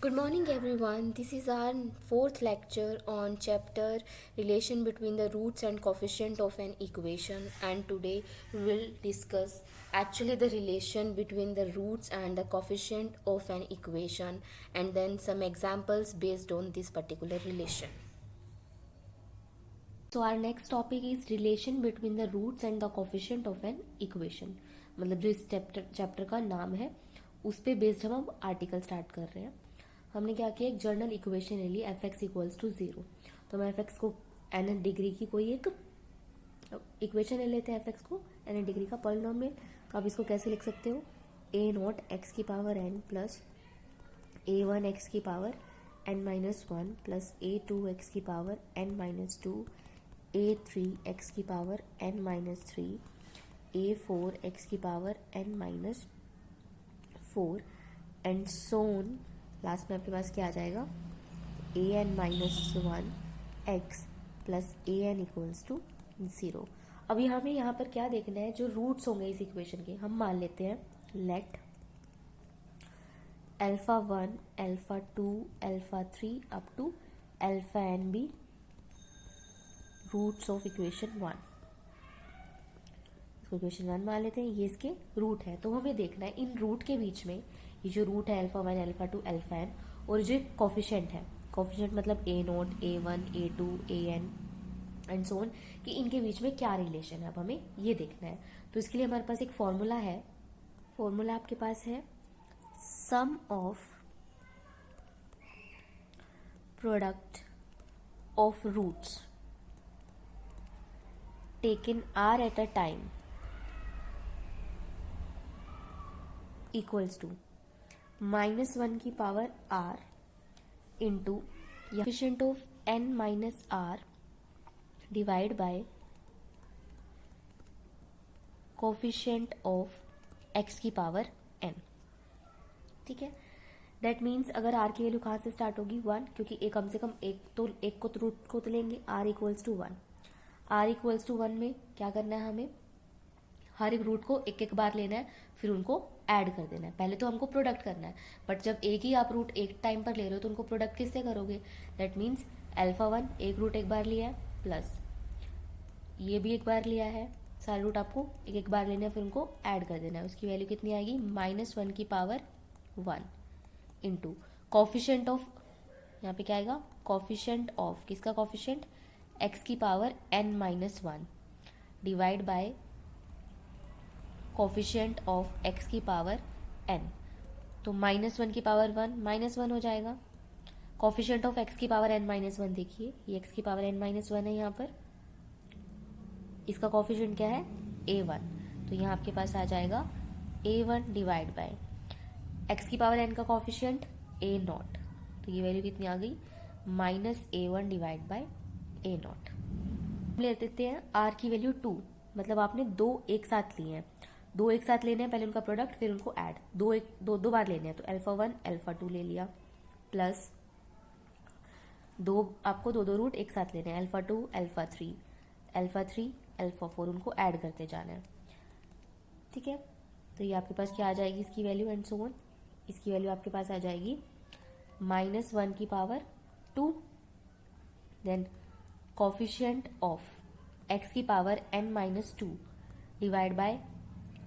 Good morning, everyone. This is our fourth lecture on chapter relation between the roots and coefficient of an equation. And today we will discuss actually the relation between the roots and the coefficient of an equation, and then some examples based on this particular relation. So our next topic is relation between the roots and the coefficient of an equation. मतलब जो इस chapter का नाम है उस पे based हम अब आर्टिकल स्टार्ट कर रहे हैं. हमने क्या किया, एक जर्नल इक्वेशन ले ली एफ एक्स इक्वल्स टू 0. तो हम एफ एक्स को एन डिग्री की कोई एक इक्वेशन ले लेते हैं, एफ एक्स को एन डिग्री का पॉलिनोमियल. तो आप इसको कैसे लिख सकते हो, ए नॉट एक्स की power n plus a one x की power n minus one plus a two x की power n minus two, a three x की पावर एन माइनस थ्री, ए फोर एक्स की power n minus four and so on. Last में आपके पास क्या आ जाएगा, a n minus one x plus a n equals to 0. अभी हमें यहाँ पर क्या देखना है, जो रूट्स होंगे इस इक्वेशन के हम मान लेते हैं let alpha one alpha two alpha three up to alpha n be roots of equation one. इसको इक्वेशन वन मान लेते हैं, ये इसके रूट है. तो हमें देखना है इन रूट के बीच में ये जो रूट है alpha one alpha two alpha n, और जो कॉफिशेंट है, कॉफिशेंट मतलब a naught a one a two a n and so on, कि इनके बीच में क्या रिलेशन है, अब हमें ये देखना है. तो इसके लिए हमारे पास एक फॉर्मूला है. फॉर्मूला आपके पास है sum of product of roots taken r at a time equals to minus one की power r into coefficient of n minus r divide by coefficient of x की पावर एन. ठीक है, that means अगर r की value कहाँ से start होगी, one, क्योंकि एक कम से कम एक को रूट को तो लेंगे. R equals to one. R equals to one में क्या करना है, हमें हर एक रूट को एक एक बार लेना है, फिर उनको ऐड कर देना है. पहले तो हमको प्रोडक्ट करना है, बट जब एक ही आप रूट एक टाइम पर ले रहे हो तो उनको प्रोडक्ट किससे करोगे. दैट मीन्स अल्फा वन एक रूट एक बार लिया है प्लस ये भी एक बार लिया है, सारे रूट आपको एक एक बार लेना है, फिर उनको ऐड कर देना है. उसकी वैल्यू कितनी आएगी, माइनस वन की power one into coefficient of, यहाँ पे क्या आएगा, कॉफिशेंट ऑफ किसका, कॉफिशेंट एक्स की power n minus one divide by coefficient of x की पावर एन. तो माइनस वन की पावर वन माइनस वन हो जाएगा. कोफिशिएंट ऑफ एक्स की पावर एन माइनस वन, देखिए ये एक्स की पावर एन माइनस वन है यहाँ पर, इसका कोफिशिएंट क्या है, ए वन. तो यहाँ आपके पास आ जाएगा ए वन डिवाइड बाय एक्स की पावर एन का कोफिशिएंट ए नॉट. तो ये वैल्यू कितनी आ गई, minus A one divide by a not. ले लेते हैं आर की वैल्यू टू, मतलब आपने दो एक साथ लिए हैं, दो एक साथ लेने हैं, पहले उनका प्रोडक्ट फिर उनको ऐड, दो बार लेने हैं. तो अल्फा वन अल्फा टू ले लिया प्लस दो, आपको दो रूट एक साथ लेने हैं, alpha two alpha three alpha four, उनको ऐड करते जाना है. ठीक है, तो ये आपके पास क्या आ जाएगी इसकी वैल्यू एंड सो ऑन. इसकी वैल्यू आपके पास आ जाएगी माइनस वन की power two, then coefficient of x की power n minus two divide by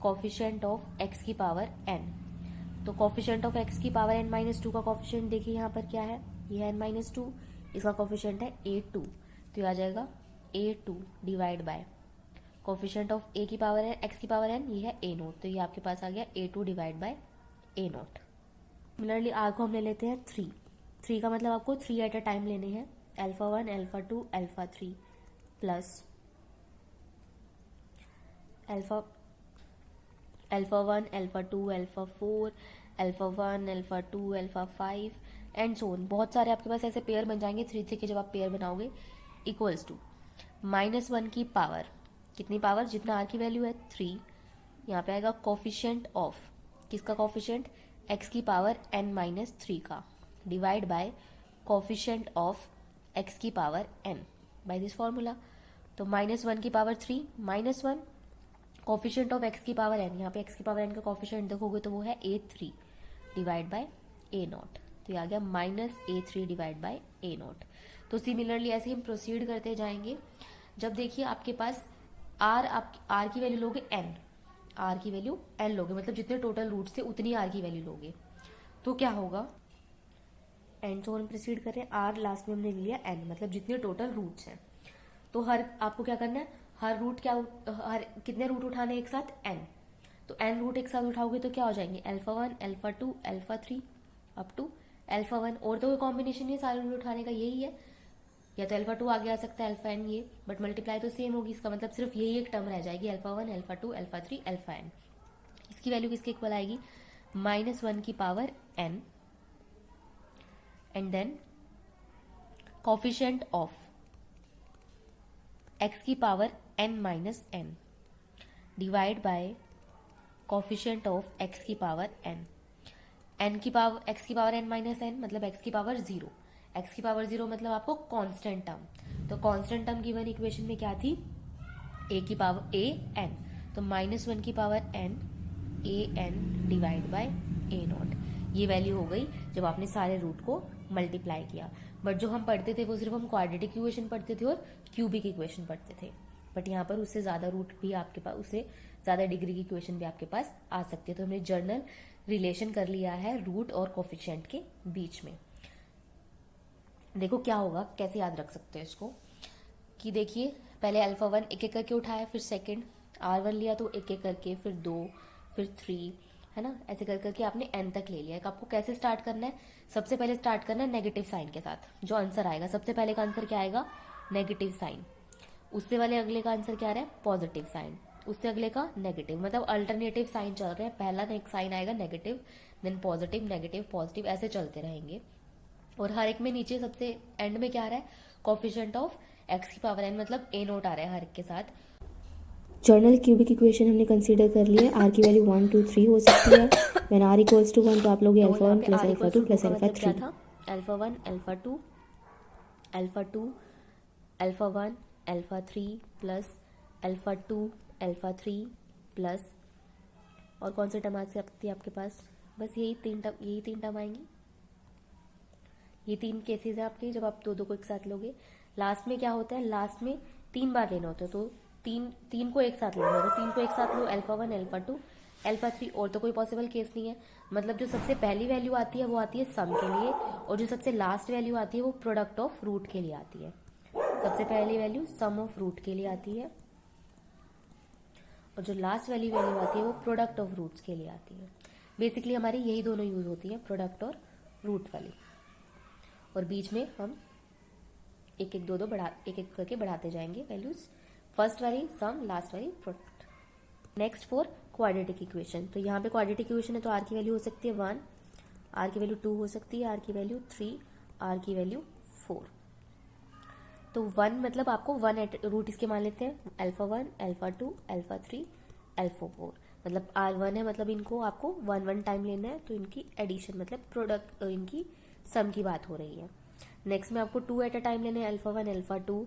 coefficient of x की पावर एन. तो कोफिशिएंट ऑफ एक्स की पावर एन माइनस टू का कोफिशिएंट देखिए यहाँ पर क्या है, ये है एन माइनस टू, इसका कोफिशिएंट है ए टू. तो ये आ जाएगा a two divide by coefficient of ए की पावर है एक्स की पावर एन, ये है ए नोट. तो ये आपके पास आ गया a two divide by a naught. Similarly r को हम ले लेते हैं थ्री. थ्री का मतलब आपको थ्री एट अ टाइम लेने हैं, alpha one alpha two alpha three plus alpha one alpha two alpha four alpha one alpha two alpha five and so on. बहुत सारे आपके पास ऐसे पेयर बन जाएंगे थ्री थ्री के, जब आप पेयर बनाओगे इक्वल्स टू माइनस वन की पावर, कितनी पावर, जितना आर की वैल्यू है थ्री, यहाँ पे आएगा कोफिशिएंट ऑफ किसका, कोफिशिएंट एक्स की पावर एन माइनस थ्री का divide by coefficient of x की power n by this formula. तो माइनस वन की power three minus one coefficient of x की पावर एन, यहाँ पे एक्स की पावर एन का कोफिशिएंट देखोगे तो वो है a three divide by a naught. तो ये आ गया -a3 डिवाइड बाय a0। तो सिमिलरली ऐसे हम प्रोसीड करते जाएंगे। जब देखिए आपके पास आप r की वैल्यू लोगे n, r की वैल्यू n लोगे, मतलब जितने टोटल रूट्स थे उतनी r की वैल्यू लोगे, तो क्या होगा, n तो हम प्रोसीड कर रहे हैं, r लास्ट में हमने लिया n, मतलब जितने टोटल रूट्स हैं। तो हर आपको क्या करना है, हर रूट हर कितने रूट उठाने एक साथ, n। तो n रूट एक साथ उठाओगे तो क्या हो जाएंगे, alpha 1 alpha 2 alpha 3 up to alpha 1। और तो कोई कॉम्बिनेशन नहीं है सारे रूट उठाने का, यही है, या तो अल्फा 2 आगे आ सकता है अल्फा n, ये बट मल्टीप्लाई तो सेम होगी, इसका मतलब सिर्फ यही एक टर्म रह जाएगी, alpha 1 alpha 2 alpha 3 alpha n। इसकी वैल्यू किसके इक्वल आएगी, -1 की power n and then coefficient of x की power n minus n divide by coefficient of x की पावर n। x की पावर n माइनस n मतलब x की power 0, x की पावर 0 मतलब आपको कांस्टेंट टर्म। तो कांस्टेंट टर्म गिवन इक्वेशन में क्या थी, a की पावर a n, तो -1 की power n a n divide bye a0। ये वैल्यू हो गई जब आपने सारे रूट को मल्टीप्लाई किया। बट जो हम पढ़ते थे वो सिर्फ हम क्वाड्रेटिक इक्वेशन पढ़ते थे और क्यूबिक इक्वेशन पढ़ते थे, बट यहाँ पर उससे ज़्यादा रूट भी आपके पास, उससे ज़्यादा डिग्री की इक्वेशन भी आपके पास आ सकती है। तो हमने जर्नल रिलेशन कर लिया है रूट और कोफिशिएंट के बीच में। देखो क्या होगा, कैसे याद रख सकते हैं इसको, कि देखिए पहले अल्फा 1 एक एक करके उठाया, फिर सेकंड r1 लिया तो एक एक करके, फिर 2, फिर 3, है ना, ऐसे कर करके आपने n तक ले लिया। आपको कैसे स्टार्ट करना है, सबसे पहले स्टार्ट करना है नेगेटिव साइन के साथ। जो आंसर आएगा सबसे पहले का आंसर क्या आएगा, नेगेटिव साइन। उससे वाले अगले का आंसर क्या आ रहा है, पॉजिटिव साइन। उससे अगले का नेगेटिव, मतलब अल्टरनेटिव साइन चल रहे हैं। पहला एक साइन आएगा negative, then positive, negative, positive, ऐसे चलते रहेंगे। और हर एक में नीचे सबसे एंड में क्या आ रहा है, कोफिशिएंट ऑफ x की पावर n, मतलब a0 आ रहा है हर एक के साथ। जर्नल क्यूबिक इक्वेशन हमने कंसीडर कर लिया है, r की वैल्यू 1 2 3 हो सकती है। व्हेन r इक्वल्स टू 1 तो आप लोग alpha 1 plus alpha 2 plus alpha 3 था, alpha 1 alpha 2 alpha 2 alpha 1 alpha 3 plus alpha 2 alpha 3 plus, और कौन सा टर्म आ सकती है आपके पास, बस यही तीन टर्म आएंगी। ये 3 केसेस है आपके जब आप दो को एक साथ लोगे। लास्ट में क्या होता है, लास्ट में 3 बार लेना होता है, तो तीन को एक साथ लेना होता है। 3 को एक साथ लो, अल्फा 1 अल्फा 2 अल्फा 3, और तो कोई पॉसिबल केस नहीं है। मतलब जो सबसे पहली वैल्यू आती है वो आती है सम के लिए, और जो सबसे लास्ट वैल्यू आती है वो प्रोडक्ट ऑफ रूट के लिए आती है। सबसे पहली वैल्यू सम ऑफ रूट के लिए आती है, और जो लास्ट वाली वैल्यू आती है वो प्रोडक्ट ऑफ रूट्स के लिए आती है। बेसिकली हमारी यही दोनों यूज होती है, प्रोडक्ट और रूट वाली। और बीच में हम एक एक करके बढ़ाते जाएंगे वैल्यूज, फर्स्ट वाली सम, लास्ट वाली product. Next for quadratic equation, तो यहाँ पे क्वाड्रेटिक इक्वेशन है तो r की वैल्यू हो सकती है 1, r की वैल्यू 2 हो सकती है, r की वैल्यू 3, r की वैल्यू 4। तो 1 मतलब आपको 1 रूट इसके मान लेते हैं, अल्फा 1 अल्फा 2 अल्फा 3 अल्फा 4, मतलब r1 है, मतलब इनको आपको 1 टाइम लेना है, तो इनकी एडिशन मतलब प्रोडक्ट, इनकी सम की बात हो रही है। नेक्स्ट में आपको 2 एट अ टाइम लेने हैं, alpha 1 alpha 2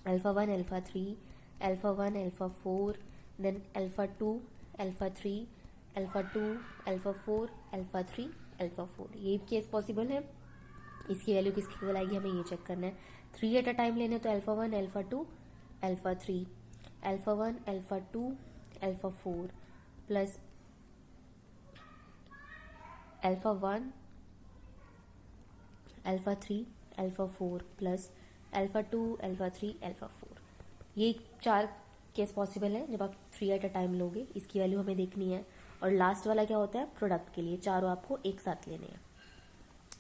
alpha 1 alpha 3 alpha 1 alpha 4, then alpha 2 alpha 3 alpha 2 alpha 4 alpha 3 alpha 4। ये केस पॉसिबल है। इसकी वैल्यू किसकी इक्वल आएगी हमें ये चेक करना है। 3 एट अ टाइम लेने तो alpha 1 alpha 2 alpha 3 alpha 1 alpha 2 alpha 4 plus alpha 1 alpha 3 alpha 4 plus alpha 2 alpha 3 alpha 4। ये 4 केस पॉसिबल है जब आप 3 एट अ टाइम लोगे। इसकी वैल्यू हमें देखनी है। और लास्ट वाला क्या होता है, प्रोडक्ट के लिए चारों आपको एक साथ लेने हैं।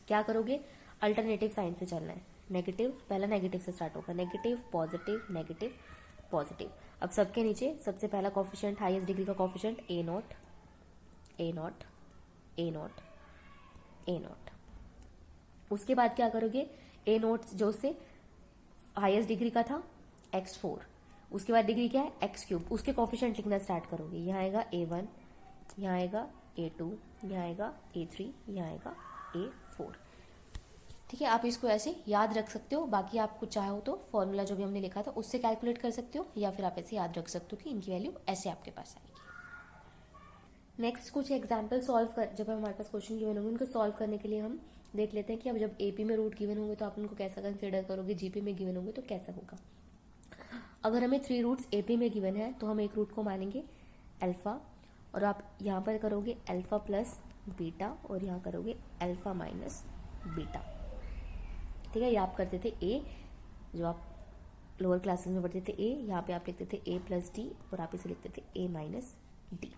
क्या करोगे, अल्टरनेटिव साइन से चलना है। नेगेटिव, पहला नेगेटिव से स्टार्ट होगा, नेगेटिव पॉजिटिव नेगेटिव पॉजिटिव। अब सबके नीचे सबसे पहला कॉफिशिएंट, हाईएस्ट डिग्री का coefficient a0 a0 a0 a0। उसके बाद क्या करोगे, a0 जो से हाईएस्ट डिग्री का था x4, उसके बाद डिग्री क्या है x3, उसके कॉफिशिएंट लिखना स्टार्ट करोगे। यहाँ आएगा a1, यहाँ आएगा a2, यहाँ आएगा a3, यहाँ आएगा a4। ठीक है, आप इसको ऐसे याद रख सकते हो। बाकी आप कुछ चाहो तो फॉर्मूला जो भी हमने लिखा था उससे कैलकुलेट कर सकते हो, या फिर आप ऐसे याद रख सकते हो कि इनकी वैल्यू ऐसे आपके पास आएगी। नेक्स्ट कुछ एग्जाम्पल सॉल्व कर, जब हमारे पास क्वेश्चन गिवन होंगे उनको सॉल्व करने के लिए हम देख लेते हैं कि अब जब एपी में रूट गिवन होंगे तो आप उनको कैसा कंसिडर करोगे, जीपी में गिवन होंगे तो कैसा होगा। अगर हमें 3 रूट्स एपी में गिवन है तो हम एक रूट को मानेंगे अल्फा, और आप यहाँ पर करोगे अल्फा प्लस बीटा और यहाँ करोगे अल्फा माइनस बीटा। ठीक है, ये आप करते थे ए, जो आप लोअर क्लासेस में पढ़ते थे ए, यहाँ पे आप लिखते थे ए प्लस डी और आप इसे लिखते थे ए माइनस डी।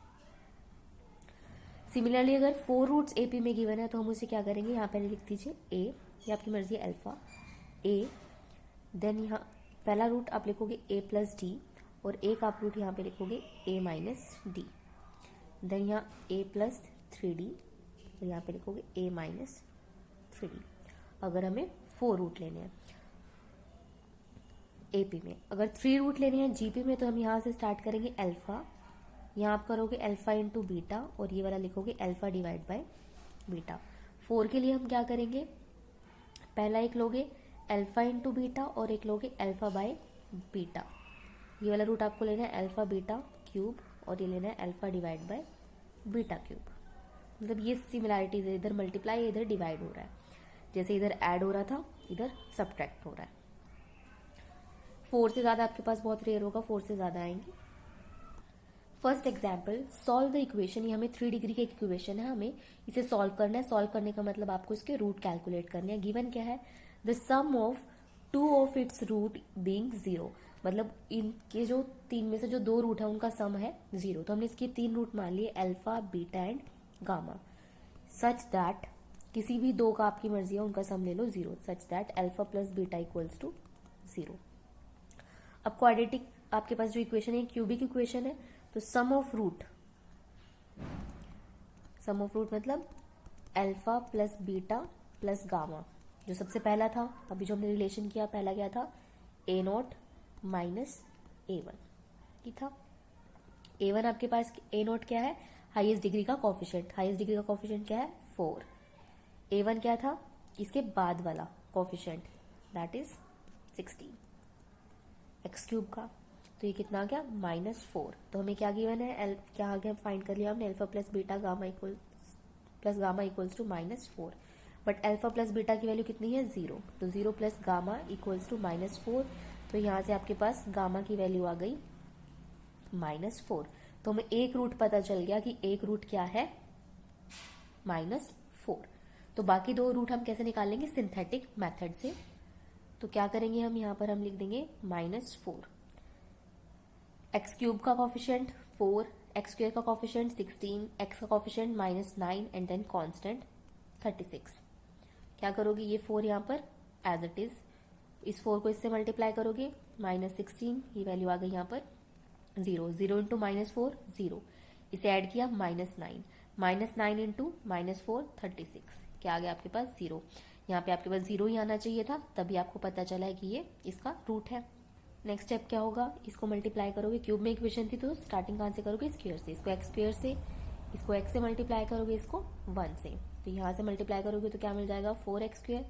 सिमिलरली अगर 4 रूट्स एपी में गिवन है तो हम उसे क्या करेंगे, यहाँ पहले लिख दीजिए ए, ये आपकी मर्जी है अल्फा ए, देन यहाँ पहला रूट आप लिखोगे ए प्लस डी और एक आप रूट यहाँ पे लिखोगे ए माइनस डी, देन यहाँ ए प्लस 3d और यहाँ पे लिखोगे ए माइनस 3d। अगर हमें 4 रूट लेने हैं एपी में। अगर 3 रूट लेने हैं जीपी में तो हम यहाँ से स्टार्ट करेंगे अल्फा, यहाँ आप करोगे अल्फा इंटू बीटा और ये वाला लिखोगे अल्फा डिवाइड बाय बीटा। 4 के लिए हम क्या करेंगे, पहला एक लोगे अल्फा इंटू बीटा और एक लोगे अल्फा बाय बीटा। ये वाला रूट आपको लेना है अल्फा बीटा क्यूब और ये लेना है alpha divide by beta cube. मतलब ये सिमिलैरिटीज है, इधर मल्टीप्लाई इधर डिवाइड हो रहा है, जैसे इधर ऐड हो रहा था इधर सब्ट्रैक्ट हो रहा है। 4 से ज़्यादा आपके पास बहुत रेयर होगा, 4 से ज़्यादा आएंगे। First example, solve the equation. ये हमें 3 डिग्री की इक्वेशन है, हमें इसे सॉल्व करना है। सॉल्व करने का मतलब आपको इसके रूट कैलकुलेट करने हैं। गिवन क्या है, the sum of 2 of its root being 0, मतलब इनके जो 3 में से जो 2 रूट है उनका सम है 0। तो हमने इसके 3 रूट मान लिए alpha beta and gamma, such that किसी भी 2 का आपकी मर्जी है उनका सम ले लो 0, such that alpha plus beta equals to 0। अब क्वाड्रेटिक आपके पास जो इक्वेशन है क्यूबिक इक्वेशन है, तो सम ऑफ रूट मतलब alpha plus beta plus gamma, जो सबसे पहला था अभी जो हमने रिलेशन किया, पहला क्या था ए नॉट माइनस A1, ठीक था। A1 आपके पास ए नॉट क्या है, हाईएस्ट डिग्री का कोफिशिएंट, हाईएस्ट डिग्री का कोफिशिएंट क्या है 4। A1 क्या था, इसके बाद वाला coefficient that is 16 x cube का, तो ये कितना आ गया -4। तो हमें क्या गिवन है, क्या आ गया फाइंड कर लिया हमने, alpha plus beta gamma equals to -4, but alpha plus beta की वैल्यू कितनी है 0, तो 0 प्लस गामा इक्वल्स टू -4। तो यहाँ से आपके पास गामा की वैल्यू आ गई -4। तो हमें एक रूट पता चल गया कि एक रूट क्या है -4। तो बाकी 2 रूट हम कैसे निकालेंगे, सिंथेटिक मेथड से। तो क्या करेंगे हम, यहाँ पर हम लिख देंगे -4, एक्स क्यूब का कॉफिशिएंट 4, एक्स स्क्वायर का कॉफिशिएंट 16, एक्स का कॉफिशिएंट -9 एंड देन कांस्टेंट 36। क्या करोगे, ये 4 यहाँ पर एज इट इज, इस 4 को इससे मल्टीप्लाई करोगे -16, ये वैल्यू आ गई यहाँ पर 0, 0 इंटू -4 0, इसे ऐड किया -9 इंटू -4 36, क्या आ गया आपके पास 0। यहाँ पे आपके पास 0 ही आना चाहिए था, तभी आपको पता चला है कि ये इसका रूट है। नेक्स्ट स्टेप क्या होगा, इसको मल्टीप्लाई करोगे, क्यूब में इक्वेशन थी तो स्टार्टिंग कहाँ से करोगे, स्क्वायर से, इसको एक्स स्क्वायर से, इसको एक्स से मल्टीप्लाई करोगे, इसको 1 से, तो यहाँ से मल्टीप्लाई करोगे तो क्या मिल जाएगा 4x स्क्वायर,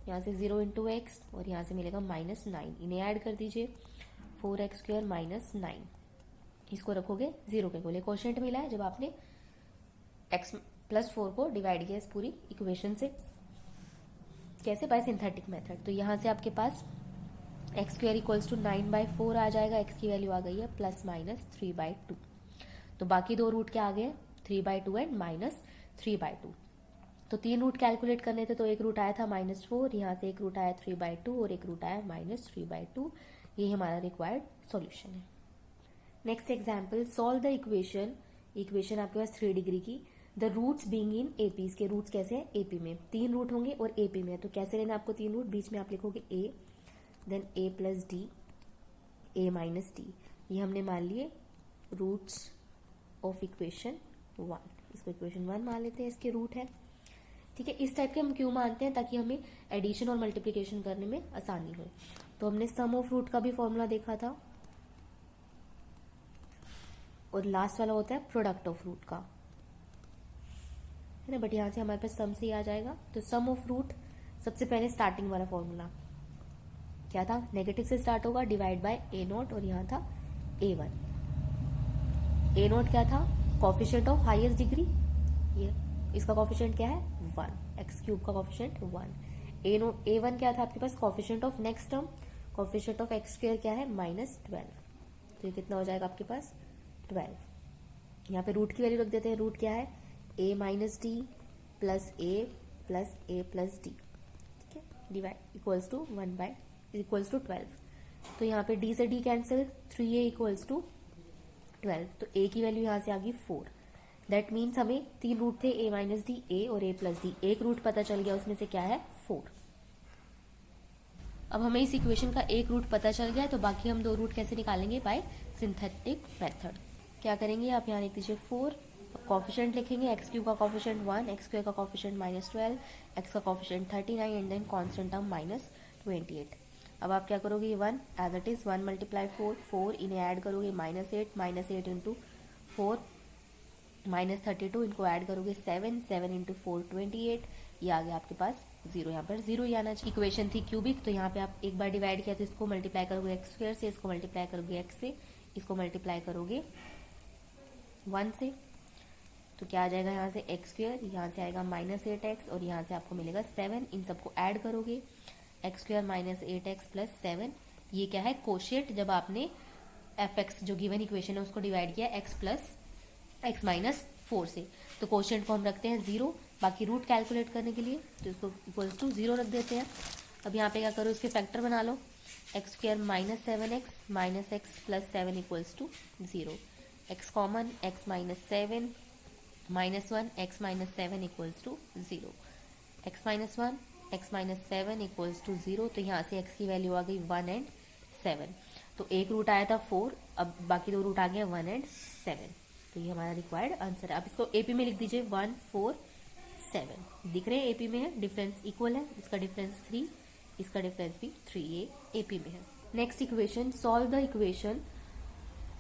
यहाँ से 0 इंटू एक्स और यहाँ से मिलेगा -9, इन्हें ऐड कर दीजिए 4x स्क्वायर -9, इसको रखोगे 0 के गोले, क्वोशिएंट मिला है जब आपने x प्लस 4 को डिवाइड किया इस पूरी इक्वेशन से, कैसे, बाय सिंथेटिक मेथड। तो यहाँ से आपके पास एक्स स्क्वायर इक्वल्स टू 9/4 आ जाएगा, एक्स की वैल्यू आ गई है ±3/2। तो बाकी 2 रूट क्या आ गए 3/2 एंड -3/2। तो 3 रूट कैलकुलेट करने थे, तो एक रूट आया था -4, यहाँ से एक रूट आया 3/2 और एक रूट आया -3/2। ये हमारा रिक्वायर्ड सॉल्यूशन है। Next example, solve the equation आपके पास 3 डिग्री की, the roots being in AP, इसके रूट्स कैसे हैं एपी में, 3 रूट होंगे और एपी में, तो कैसे लेना आपको 3 रूट, बीच में आप लिखोगे a, then a plus d, a minus d, ये हमने मान लिए रूट्स ऑफ इक्वेशन 1, इसको इक्वेशन 1 मान लेते हैं, इसके रूट है, ठीक है। इस टाइप के हम क्यों मानते हैं, ताकि हमें एडिशन और मल्टीप्लिकेशन करने में आसानी हो। तो हमने सम ऑफ रूट का भी फॉर्मूला देखा था, और लास्ट वाला होता है प्रोडक्ट ऑफ रूट का, है ना, बट यहाँ से हमारे पास सम से ही आ जाएगा। तो सम ऑफ रूट, सबसे पहले स्टार्टिंग वाला फॉर्मूला क्या था, नेगेटिव से स्टार्ट होगा, डिवाइड बाय ए नॉट, और यहाँ था A1। ए नॉट क्या था, कोफिशिएंट ऑफ हाईएस्ट डिग्री, ये इसका कोफिशिएंट क्या है 1, एक्स क्यूब का कॉफिशिएंट 1। A1 क्या था आपके पास, coefficient of next term, coefficient of x square क्या है -12, तो ये कितना हो जाएगा आपके पास 12। यहाँ पे रूट की वैल्यू रख देते हैं, रूट क्या है a minus D plus A plus D, ठीक है, डिवाइड इक्वल्स टू 12। तो यहाँ पे d से d cancel, 3a equals to 12, तो a की वैल्यू यहाँ से आ गई 4। दैट मीन्स हमें 3 रूट थे, a माइनस डी, a और a प्लस डी, एक रूट पता चल गया, उसमें से क्या है 4। अब हमें इस इक्वेशन का एक रूट पता चल गया है, तो बाकी हम 2 रूट कैसे निकालेंगे, बाय सिंथेटिक मेथड। क्या करेंगे, आप यहाँ लिख दीजिए 4, कॉफिशिएंट लिखेंगे, एक्स क्यूब का कॉफिशिएंट 1, एक्स स्क्वायर का कॉफिशिएंट -12, एक्स का coefficient 39 and then constant term -28। अब आप क्या करोगे, ये 1 एज इट इज, 1 मल्टीप्लाई 4, इन्हें ऐड करोगे -8 इंटू 4 -32, इनको ऐड करोगे 7 इंटू 4 28, ये आ गया आपके पास 0, यहाँ पर 0 ही आना चाहिए। इक्वेशन थी क्यूबिक, तो यहाँ पे आप एक बार डिवाइड किया तो इसको मल्टीप्लाई करोगे एक्स स्क्वायर से, इसको मल्टीप्लाई करोगे एक्स से, इसको मल्टीप्लाई करोगे 1 से, तो क्या आ जाएगा यहाँ से एक्स स्क्वायर, यहाँ से आएगा -8x और यहाँ से आपको मिलेगा 7, इन सबको ऐड करोगे, एक्स स्क्वायर -8x प्लस 7, ये क्या है कोशिएंट, जब आपने fx जो गिवन इक्वेशन है उसको डिवाइड किया x प्लस x माइनस 4 से, तो कोशिएंट को हम रखते हैं 0, बाकी रूट कैलकुलेट करने के लिए तो इसको इक्वल्स टू 0 रख देते हैं। अब यहाँ पे क्या करो, इसके फैक्टर बना लो, x square -7x minus x plus 7 equals to 0, x common, x minus 7 -1 x minus 7 equals to 0, x minus 1 x minus 7 equals to 0, तो यहाँ से x की वैल्यू आ गई 1 एंड 7, तो एक रूट आया था 4, अब बाकी 2 रूट आ गए 1 एंड 7, तो ये हमारा रिक्वायर्ड आंसर है। आप इसको एपी में लिख दीजिए 1 4 7, दिख रहे हैं एपी में है, डिफरेंस इक्वल है, इसका डिफरेंस 3, इसका डिफरेंस भी 3, ये एपी में है। Next equation, solve the equation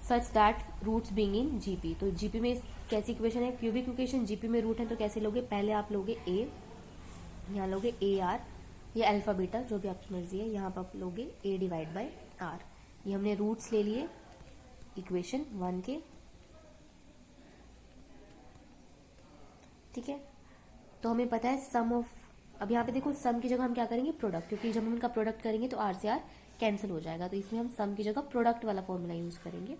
such that roots being in GP, तो जीपी में कैसी इक्वेशन है, क्यूबिक इक्वेशन, जीपी में रूट है तो कैसे लोगे, पहले आप लोगे a, यहाँ लोगे ए आर, ये अल्फा बीटा जो भी आपकी मर्जी है, यहाँ पर आप लोगे a डिवाइड बाय आर, ये हमने रूट्स ले लिए इक्वेशन 1 के, ठीक है। तो हमें पता है सम ऑफ, अब यहाँ पे देखो सम की जगह हम क्या करेंगे प्रोडक्ट, क्योंकि जब हम इनका प्रोडक्ट करेंगे तो आर से आर कैंसिल हो जाएगा, तो इसमें हम सम की जगह प्रोडक्ट वाला फॉर्मूला यूज करेंगे,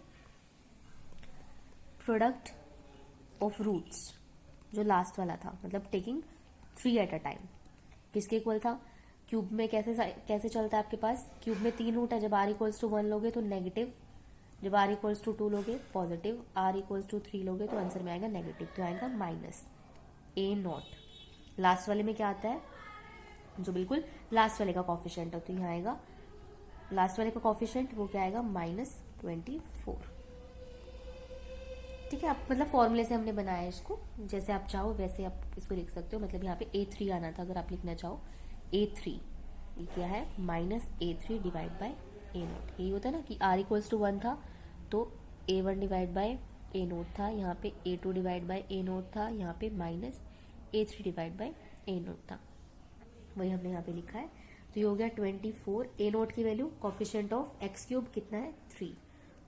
प्रोडक्ट ऑफ रूट्स जो लास्ट वाला था, मतलब टेकिंग 3 एट अ टाइम, किसके इक्वल था, क्यूब में कैसे चलता है आपके पास, क्यूब में 3 रूट है, जब r इक्वल्स टू 1 लोगे तो नेगेटिव, जब r इक्वल्स टू 2 लोगे पॉजिटिव, r इक्वल्स टू 3 लोगे तो आंसर में आएगा नेगेटिव, तो आएगा -a0। लास्ट वाले में क्या आता है, जो बिल्कुल लास्ट वाले का कॉफिशिएंट है, तो यहाँ आएगा लास्ट वाले का कॉफिशिएंट, वो क्या आएगा -24, ठीक है। आप मतलब फॉर्मूले से हमने बनाया है इसको, जैसे आप चाहो वैसे आप इसको लिख सकते हो, मतलब यहाँ पे a3 आना था, अगर आप लिखना चाहो a3, ये क्या है -a3 डिवाइड बाय a0, यही होता है ना कि r इक्वल्स टू 1 था तो a1 डिवाइड बाय a0 था, यहाँ पे a2 डिवाइड बाय a0 था, यहाँ पे -a3 डिवाइड बाय a0 था, वही हमने यहाँ पे लिखा है, तो ये हो गया 24, a0 की value coefficient of x cube कितना है 3,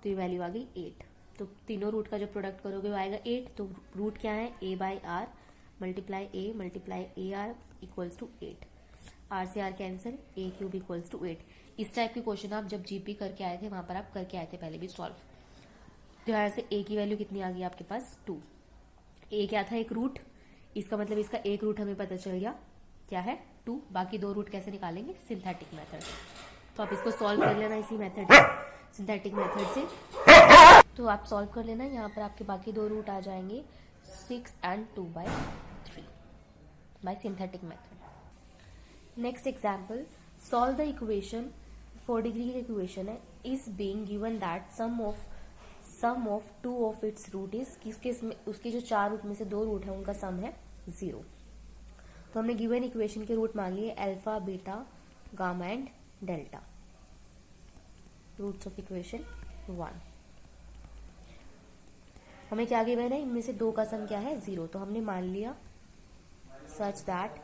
तो ये वैल्यू आ गई 8, तो तीनों रूट का जो प्रोडक्ट करोगे वो आएगा 8, तो रूट क्या है a by r multiply a r equals to 8, r से r cancel, a cube equals to 8। इस टाइप के क्वेश्चन आप जब जीपी करके आए थे वहां पर आप करके आए थे पहले भी सॉल्व, तो यहाँ से a की वैल्यू कितनी आ गई आपके पास 2, a क्या था एक रूट, इसका मतलब इसका एक रूट हमें पता चल गया क्या है 2, बाकी 2 रूट कैसे निकालेंगे सिंथेटिक मेथड, तो आप इसको सॉल्व कर लेना इसी मेथड से, सिंथेटिक मेथड से, तो आप सॉल्व कर लेना, यहाँ पर आपके बाकी 2 रूट आ जाएंगे 6 and 2/3 by synthetic method. Next example, solve the equation 4 degree की इक्वेशन है, is being given that sum of 2 of its root is, उसके जो 4 रूट में से 2 रूट है उनका सम है 0, तो हमने गिवन इक्वेशन के रूट मान लिए alpha beta gamma and delta, roots of equation 1, हमें क्या गिवन है, इनमें से 2 का सम क्या है 0, तो हमने मान लिया such that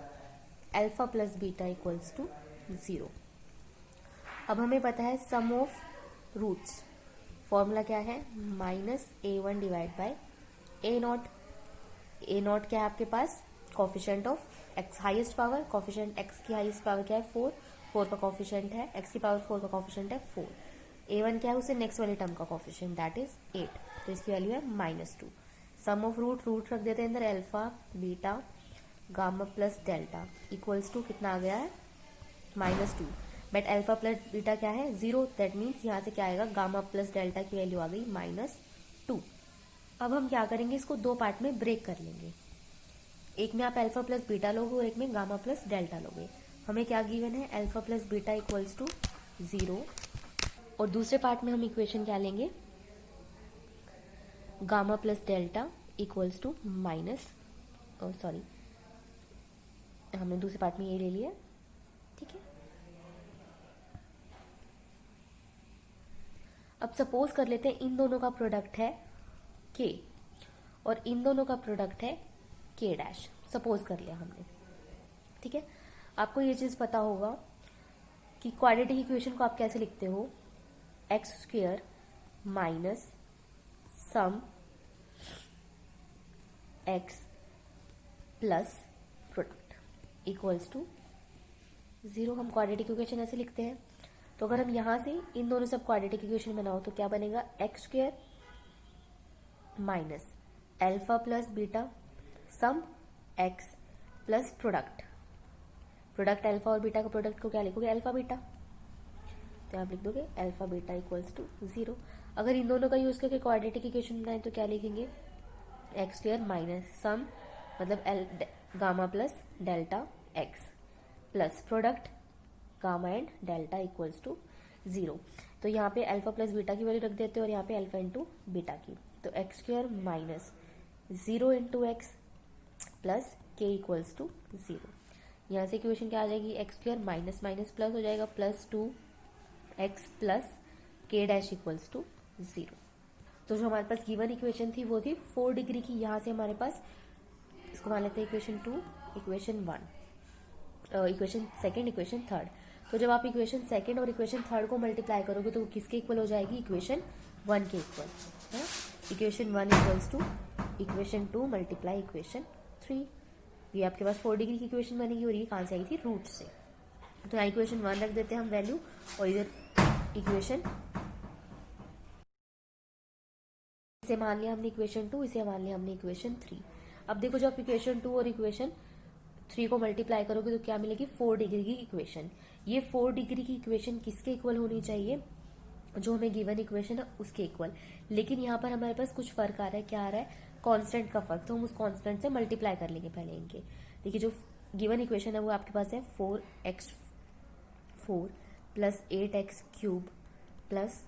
alpha plus beta equals to 0। अब हमें पता है सम ऑफ रूट्स, फॉर्मूला क्या है -a1 divide by a0, a0 क्या है आपके पास coefficient of x highest power, coefficient x की हाईएस्ट पावर क्या है 4, 4 का कॉफिशेंट है, एक्स की पावर 4 का कॉफिशेंट है 4, a1 क्या है उससे नेक्स्ट वाले टर्म का कॉफिशेंट दैट इज 8, तो इसकी वैल्यू है -2। सम ऑफ रूट रख देते हैं अंदर, alpha beta gamma plus delta equals to कितना आ गया है -2, बट अल्फा प्लस बीटा क्या है 0, दैट मीन्स यहाँ से क्या आएगा गामा प्लस डेल्टा की वैल्यू आ गई -2। अब हम क्या करेंगे, इसको दो पार्ट में ब्रेक कर लेंगे, एक में आप अल्फा प्लस बीटा लोगे और एक में गामा प्लस डेल्टा लोगे। हमें क्या गिवन है, alpha plus beta equals to 0, और दूसरे पार्ट में हम इक्वेशन क्या लेंगे, gamma plus delta equals to sorry हमने दूसरे पार्ट में ये ले लिया, ठीक है। अब सपोज कर लेते हैं इन दोनों का प्रोडक्ट है k और इन दोनों का प्रोडक्ट है k डैश, सपोज कर लिया हमने, ठीक है। आपको ये चीज पता होगा कि क्वाड्रेटिक इक्वेशन को आप कैसे लिखते हो, x square minus sum x plus product equals to 0। हम क्वाड्रेटिक इक्वेशन ऐसे लिखते हैं। तो अगर हम यहाँ से इन दोनों से क्वाड्रेटिक इक्वेशन बनाओ तो क्या बनेगा, x square minus alpha plus beta सम एक्स प्लस प्रोडक्ट अल्फा और बीटा का प्रोडक्ट को क्या लिखोगे, अल्फा बीटा, तो आप लिख दोगे अल्फा बीटा इक्वल्स टू 0। अगर इन दोनों का यूज करके क्वाड्रेटिक इक्वेशन बनाए तो क्या लिखेंगे, एक्स स्क्वेयर माइनस सम मतलब gamma plus delta x plus product gamma and delta equals to 0। तो यहाँ पे अल्फा प्लस बीटा की वैल्यू रख देते हैं और यहाँ पे अल्फा इंटू बीटा की, तो x square minus 0 into x plus के इक्वल्स टू 0। यहाँ से इक्वेशन क्या आ जाएगी, x square minus minus plus हो जाएगा plus 2x plus k dash equals to 0। तो जो हमारे पास गिवन इक्वेशन थी वो थी 4 डिग्री की। यहाँ से हमारे पास इसको मान लेते हैं equation 2, equation 1, equation second, equation third. तो जब आप इक्वेशन सेकेंड और इक्वेशन थर्ड को मल्टीप्लाई करोगे तो किसके इक्वल हो जाएगी, इक्वेशन 1 के इक्वल है। Equation 1 equals to equation 2 multiply equation 3। ये आपके पास 4 डिग्री की इक्वेशन बनेगी और ये कहाँ से आई थी, रूट से। तो यहाँ इक्वेशन 1 रख देते हैं हम वैल्यू, और इधर इक्वेशन इसे मान लिया हमने इक्वेशन 2, इसे मान लिया हमने इक्वेशन 3। अब देखो जब इक्वेशन 2 और इक्वेशन 3 को मल्टीप्लाई करोगे तो क्या मिलेगी, 4 डिग्री की इक्वेशन। ये 4 डिग्री की इक्वेशन किसके इक्वल होनी चाहिए, जो हमें गिवन इक्वेशन है उसके इक्वल। लेकिन यहाँ पर हमारे पास कुछ फर्क आ रहा है, क्या आ रहा है, कांस्टेंट का फर्क। तो हम उस कांस्टेंट से मल्टीप्लाई कर लेंगे पहले इनके। देखिए जो गिवन इक्वेशन है वो आपके पास है 4x4 plus 8x cube plus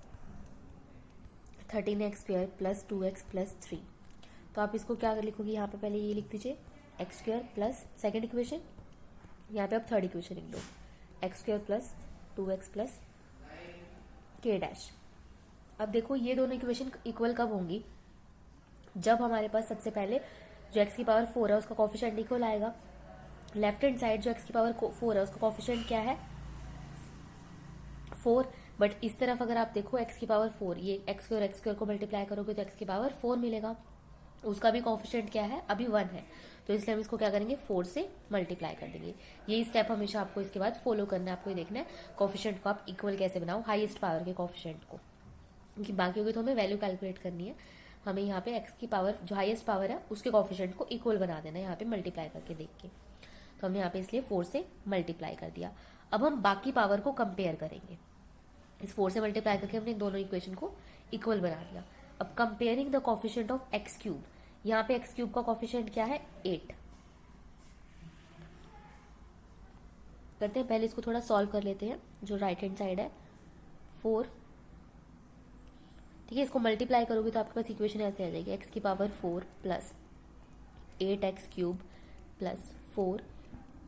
13x square plus 2x plus 3। तो आप इसको क्या लिखोगे, यहाँ पे पहले ये लिख दीजिए x square plus second equation, यहाँ पे आप थर्ड इक्वेशन लिख दो, x square plus 2x plus k dash. अब देखो ये दोनों इक्वेशन इक्वल कब होंगी, जब हमारे पास सबसे पहले जो x की पावर 4 है उसका कॉफिशेंट इक्वल आएगा। लेफ्ट हैंड साइड जो x की पावर 4 है उसका कॉफिशेंट क्या है, 4। बट इस तरफ अगर आप देखो x की पावर 4, ये x और x स्क्वायर को मल्टीप्लाई करोगे तो x की पावर 4 मिलेगा, उसका भी कॉफिशेंट क्या है, अभी 1 है। तो इसलिए हम इसको क्या करेंगे, 4 से मल्टीप्लाई कर देंगे। यही स्टेप हमेशा आपको इसके बाद फॉलो करना है। आपको ये देखना है कॉफिशेंट को आप इक्वल कैसे बनाओ, हाईएस्ट पावर के कॉफिशेंट को, क्योंकि बाकी होगी तो हमें वैल्यू कैलकुलेट करनी है। हमें यहाँ पे x की पावर जो हाईएस्ट पावर है उसके कॉफिशेंट को इक्वल बना देना है, यहाँ पे मल्टीप्लाई करके देख के। तो हमने यहाँ पे इसलिए 4 से मल्टीप्लाई कर दिया। अब हम बाकी पावर को कंपेयर करेंगे। इस 4 से मल्टीप्लाई करके हमने दोनों इक्वेशन को इक्वल बना दिया। अब comparing the coefficient of x cube, यहाँ पे एक्स क्यूब का कॉफिशेंट क्या है, 8। करते हैं पहले इसको थोड़ा सॉल्व कर लेते हैं। जो राइट हैंड साइड है 4, ठीक है, इसको मल्टीप्लाई करोगे तो आपके पास इक्वेशन ऐसे आ जाएगी, एक्स की power 4 plus 8x cube plus 4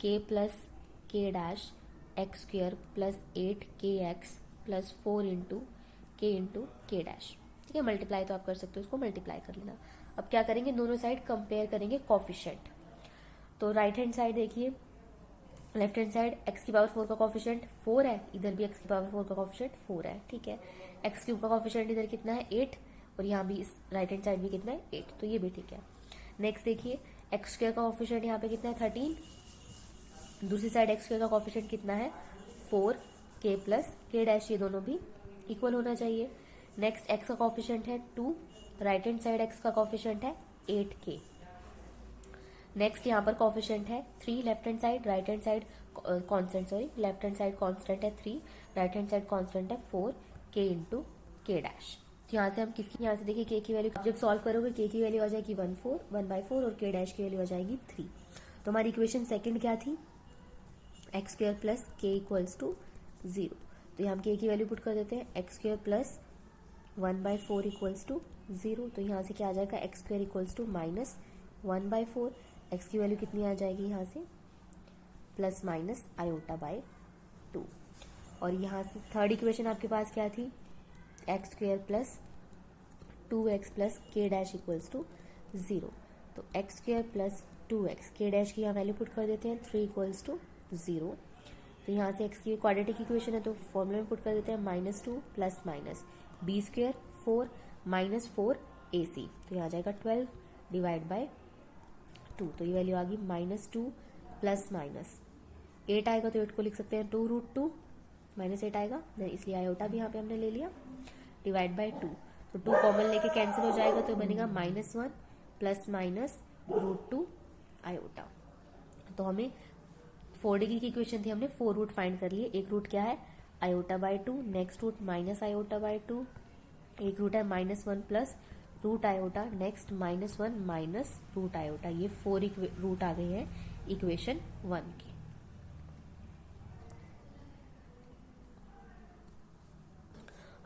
के plus k dash x square plus 8kx plus 4 into k dash. ठीक है, मल्टीप्लाई तो आप कर सकते हो, उसको मल्टीप्लाई कर लेना। अब क्या करेंगे, दोनों साइड कंपेयर करेंगे कॉफिशेंट। तो राइट हैंड साइड देखिए, लेफ्ट हैंड साइड एक्स की पावर 4 का कॉफिशेंट 4 है, इधर भी एक्स की पावर 4 का कॉफिशेंट 4 है। ठीक है, एक्स क्यूब का कॉफिशेंट इधर कितना है, 8, और यहाँ भी इस राइट हैंड साइड भी कितना है, 8, तो ये भी ठीक है। नेक्स्ट देखिए, एक्स स्क्वायर का कॉफिशेंट यहाँ पे कितना है, 13, दूसरी साइड एक्स स्क्वायर का कॉफिशिएंट कितना है 4k प्लस k डैश, ये दोनों भी इक्वल होना चाहिए। नेक्स्ट एक्स का कॉफिशिएंट है 2, राइट हैंड साइड एक्स का कॉफिशिएंट है 8k। नेक्स्ट यहाँ पर कॉफिशिएंट है 3 left hand side, right hand side constant, sorry left hand side constant है 3, राइट हैंड साइड कॉन्स्टेंट है 4k इंटू k डैश। तो यहाँ से हम किसकी, यहाँ से देखिए k की वैल्यू जब सॉल्व करोगे k की वैल्यू आ जाएगी 1/4 और k डैश की वैल्यू आ जाएगी 3। तो हमारी इक्वेशन सेकंड क्या थी, एक्स स्क्वायर प्लस के इक्वल्स टू 0। तो यहाँ हम k की वैल्यू पुट कर देते हैं, x square plus 1/4 equals to 0। तो यहाँ से क्या आ जाएगा, x square equals to minus 1/4, x की वैल्यू कितनी आ जाएगी यहाँ से प्लस माइनस आयोटा बाय 2। और यहाँ से थर्ड इक्वेशन आपके पास क्या थी, x square plus 2x plus k dash equals to 0। तो एक्स स्क्वायर प्लस 2x, के डैश की यहाँ वैल्यू पुट कर देते हैं 3 इक्वल्स टू 0। तो यहाँ से x की क्वाड्रेटिक इक्वेशन है तो फॉर्मूला में पुट कर देते हैं -2 plus minus b square 4 minus 4ac। तो यहाँ आ जाएगा 12 डिवाइड बाय 2। तो ये वैल्यू आ गई -2 प्लस माइनस 8 आएगा तो 8 को लिख सकते हैं 2√2 -8 आएगा, इसलिए आयोटा भी यहाँ पे हमने ले लिया डिवाइड बाय 2। तो 2 कॉमन लेके कैंसिल हो जाएगा तो बनेगा -1 प्लस माइनस √2 आयोटा। तो हमें 4 डिग्री की इक्वेशन थी, हमने 4 रूट फाइंड कर लिए। एक रूट क्या है iota by 2, next root minus iota by 2, एक रूट है -1 plus root iota, next -1 minus root iota. ये 4 रूट आ गए हैं इक्वेशन 1 के।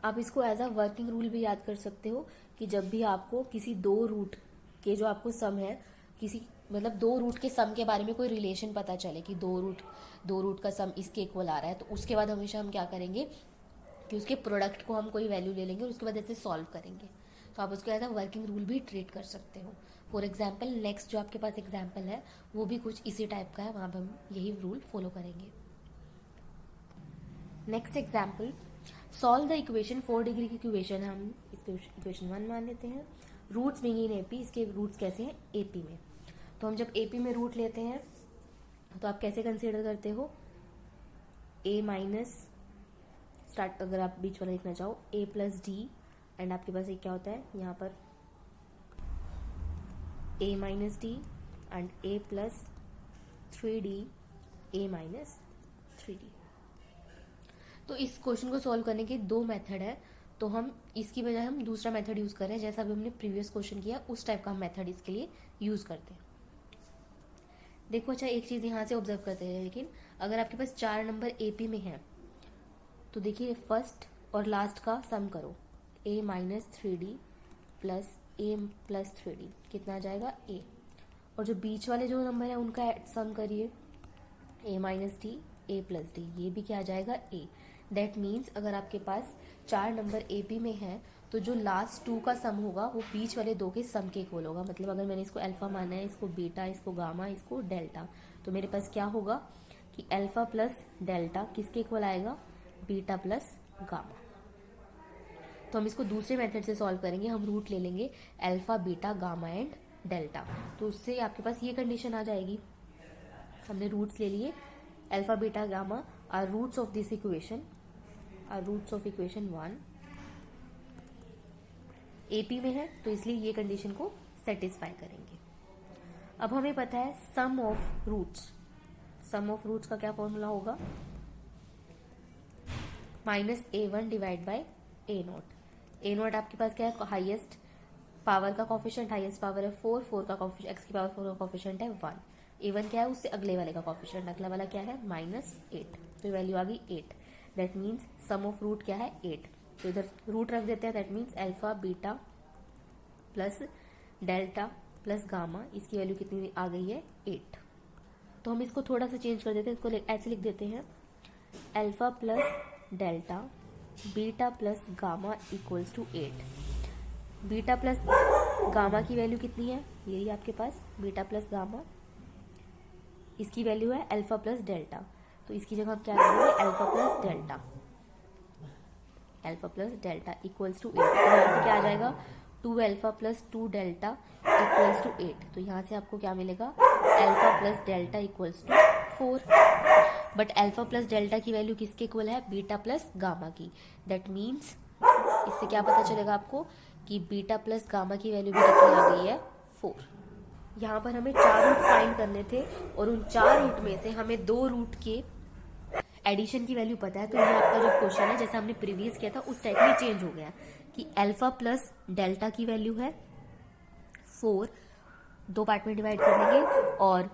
आप इसको एज अ वर्किंग रूल भी याद कर सकते हो कि जब भी आपको किसी 2 रूट के जो आपको सम है, किसी मतलब 2 रूट के सम के बारे में कोई रिलेशन पता चले कि 2 रूट का सम इसके इक्वल आ रहा है, तो उसके बाद हमेशा हम क्या करेंगे कि उसके प्रोडक्ट को हम कोई वैल्यू ले लेंगे और उसके बाद ऐसे सॉल्व करेंगे। तो आप उसको एज अ वर्किंग रूल भी ट्रीट कर सकते हो। फॉर एग्जाम्पल नेक्स्ट जो आपके पास एग्जाम्पल है वो भी कुछ इसी टाइप का है, वहाँ पर हम यही रूल फॉलो करेंगे। Next example, solve the equation 4 degree की इक्वेशन हम इसको इक्वेशन 1 मान लेते हैं। रूट्स बीइंग इन एपी, इसके रूट्स कैसे हैं एपी में। तो हम जब एपी में रूट लेते हैं तो आप कैसे कंसीडर करते हो, ए माइनस स्टार्ट, अगर आप बीच वाला लिखना चाहो ए प्लस डी, एंड आपके पास एक क्या होता है यहाँ पर a minus d and a plus 3d a minus 3d। तो इस क्वेश्चन को सॉल्व करने के 2 मेथड है, तो हम इसकी बजाय हम दूसरा मेथड यूज कर रहे हैं, जैसा भी हमने प्रीवियस क्वेश्चन किया उस टाइप का हम मेथड इसके लिए यूज करते हैं। देखो अच्छा एक चीज यहाँ से ऑब्जर्व करते हैं, लेकिन अगर आपके पास 4 नंबर एपी में है तो देखिए फर्स्ट और लास्ट का सम करो, a minus 3d plus a plus 3d कितना आ जाएगा a, और जो बीच वाले जो नंबर है उनका सम करिए, a minus D a plus D, ये भी क्या आ जाएगा a। दैट मीन्स अगर आपके पास 4 नंबर एपी में है तो जो लास्ट 2 का सम होगा वो बीच वाले 2 के सम के इक्वल होगा। मतलब अगर मैंने इसको अल्फा माना है, इसको बीटा, इसको गामा, इसको डेल्टा, तो मेरे पास क्या होगा कि अल्फा प्लस डेल्टा किसके इक्वल आएगा, बीटा प्लस गामा। तो हम इसको दूसरे मेथड से सॉल्व करेंगे, हम रूट ले लेंगे alpha beta gamma and delta, तो उससे आपके पास ये कंडीशन आ जाएगी। हमने रूट्स ले लिए alpha beta gamma are roots of this equation, are roots of equation 1। AP में है तो इसलिए ये कंडीशन को सेटिस्फाई करेंगे। अब हमें पता है sum of roots, sum of roots का क्या फॉर्मूला होगा, -a1 divide by a0। a0 आपके पास क्या है, हाईएस्ट पावर का कॉफिशिएंट, हाईएस्ट पावर है 4, 4 का कॉफिशिएंट, x की पावर 4 का कॉफिशिएंट है 1। a1 क्या है, उससे अगले वाले का कॉफिशिएंट, अगला वाला क्या है -8, तो वैल्यू आ गई 8। That means sum of root क्या है 8, तो इधर रूट रख देते हैं। That means alpha beta plus delta plus gamma, इसकी वैल्यू कितनी आ गई है 8। तो हम इसको थोड़ा सा चेंज कर देते हैं, इसको ऐसे लिख देते हैं alpha plus delta beta plus gamma equals to 8। Beta plus gamma की वैल्यू कितनी है, यही आपके पास बीटा प्लस गामा, इसकी वैल्यू है अल्फा प्लस डेल्टा, तो इसकी जगह हम क्या करेंगे alpha plus delta, alpha plus delta equals to 8। तो यहाँ से क्या आ जाएगा 2 alpha plus 2 delta equals to 8। तो यहाँ से आपको क्या मिलेगा alpha plus delta equals to 4, but alpha plus delta की वैल्यू किसके इक्वल है? बीटा प्लस गामा की। दैट मीन्स इससे क्या पता चलेगा आपको कि बीटा प्लस गामा की वैल्यू भी कितनी आ गई है? 4। यहाँ पर हमें 4 रूट फाइंड करने थे और उन 4 रूट में से हमें 2 रूट के एडिशन की वैल्यू पता है। तो ये आपका जो क्वेश्चन है जैसा हमने प्रीवियस किया था उस टाइप में चेंज हो गया कि अल्फा प्लस डेल्टा की वैल्यू है 4, 2 पार्ट में डिवाइड कर लेंगे, और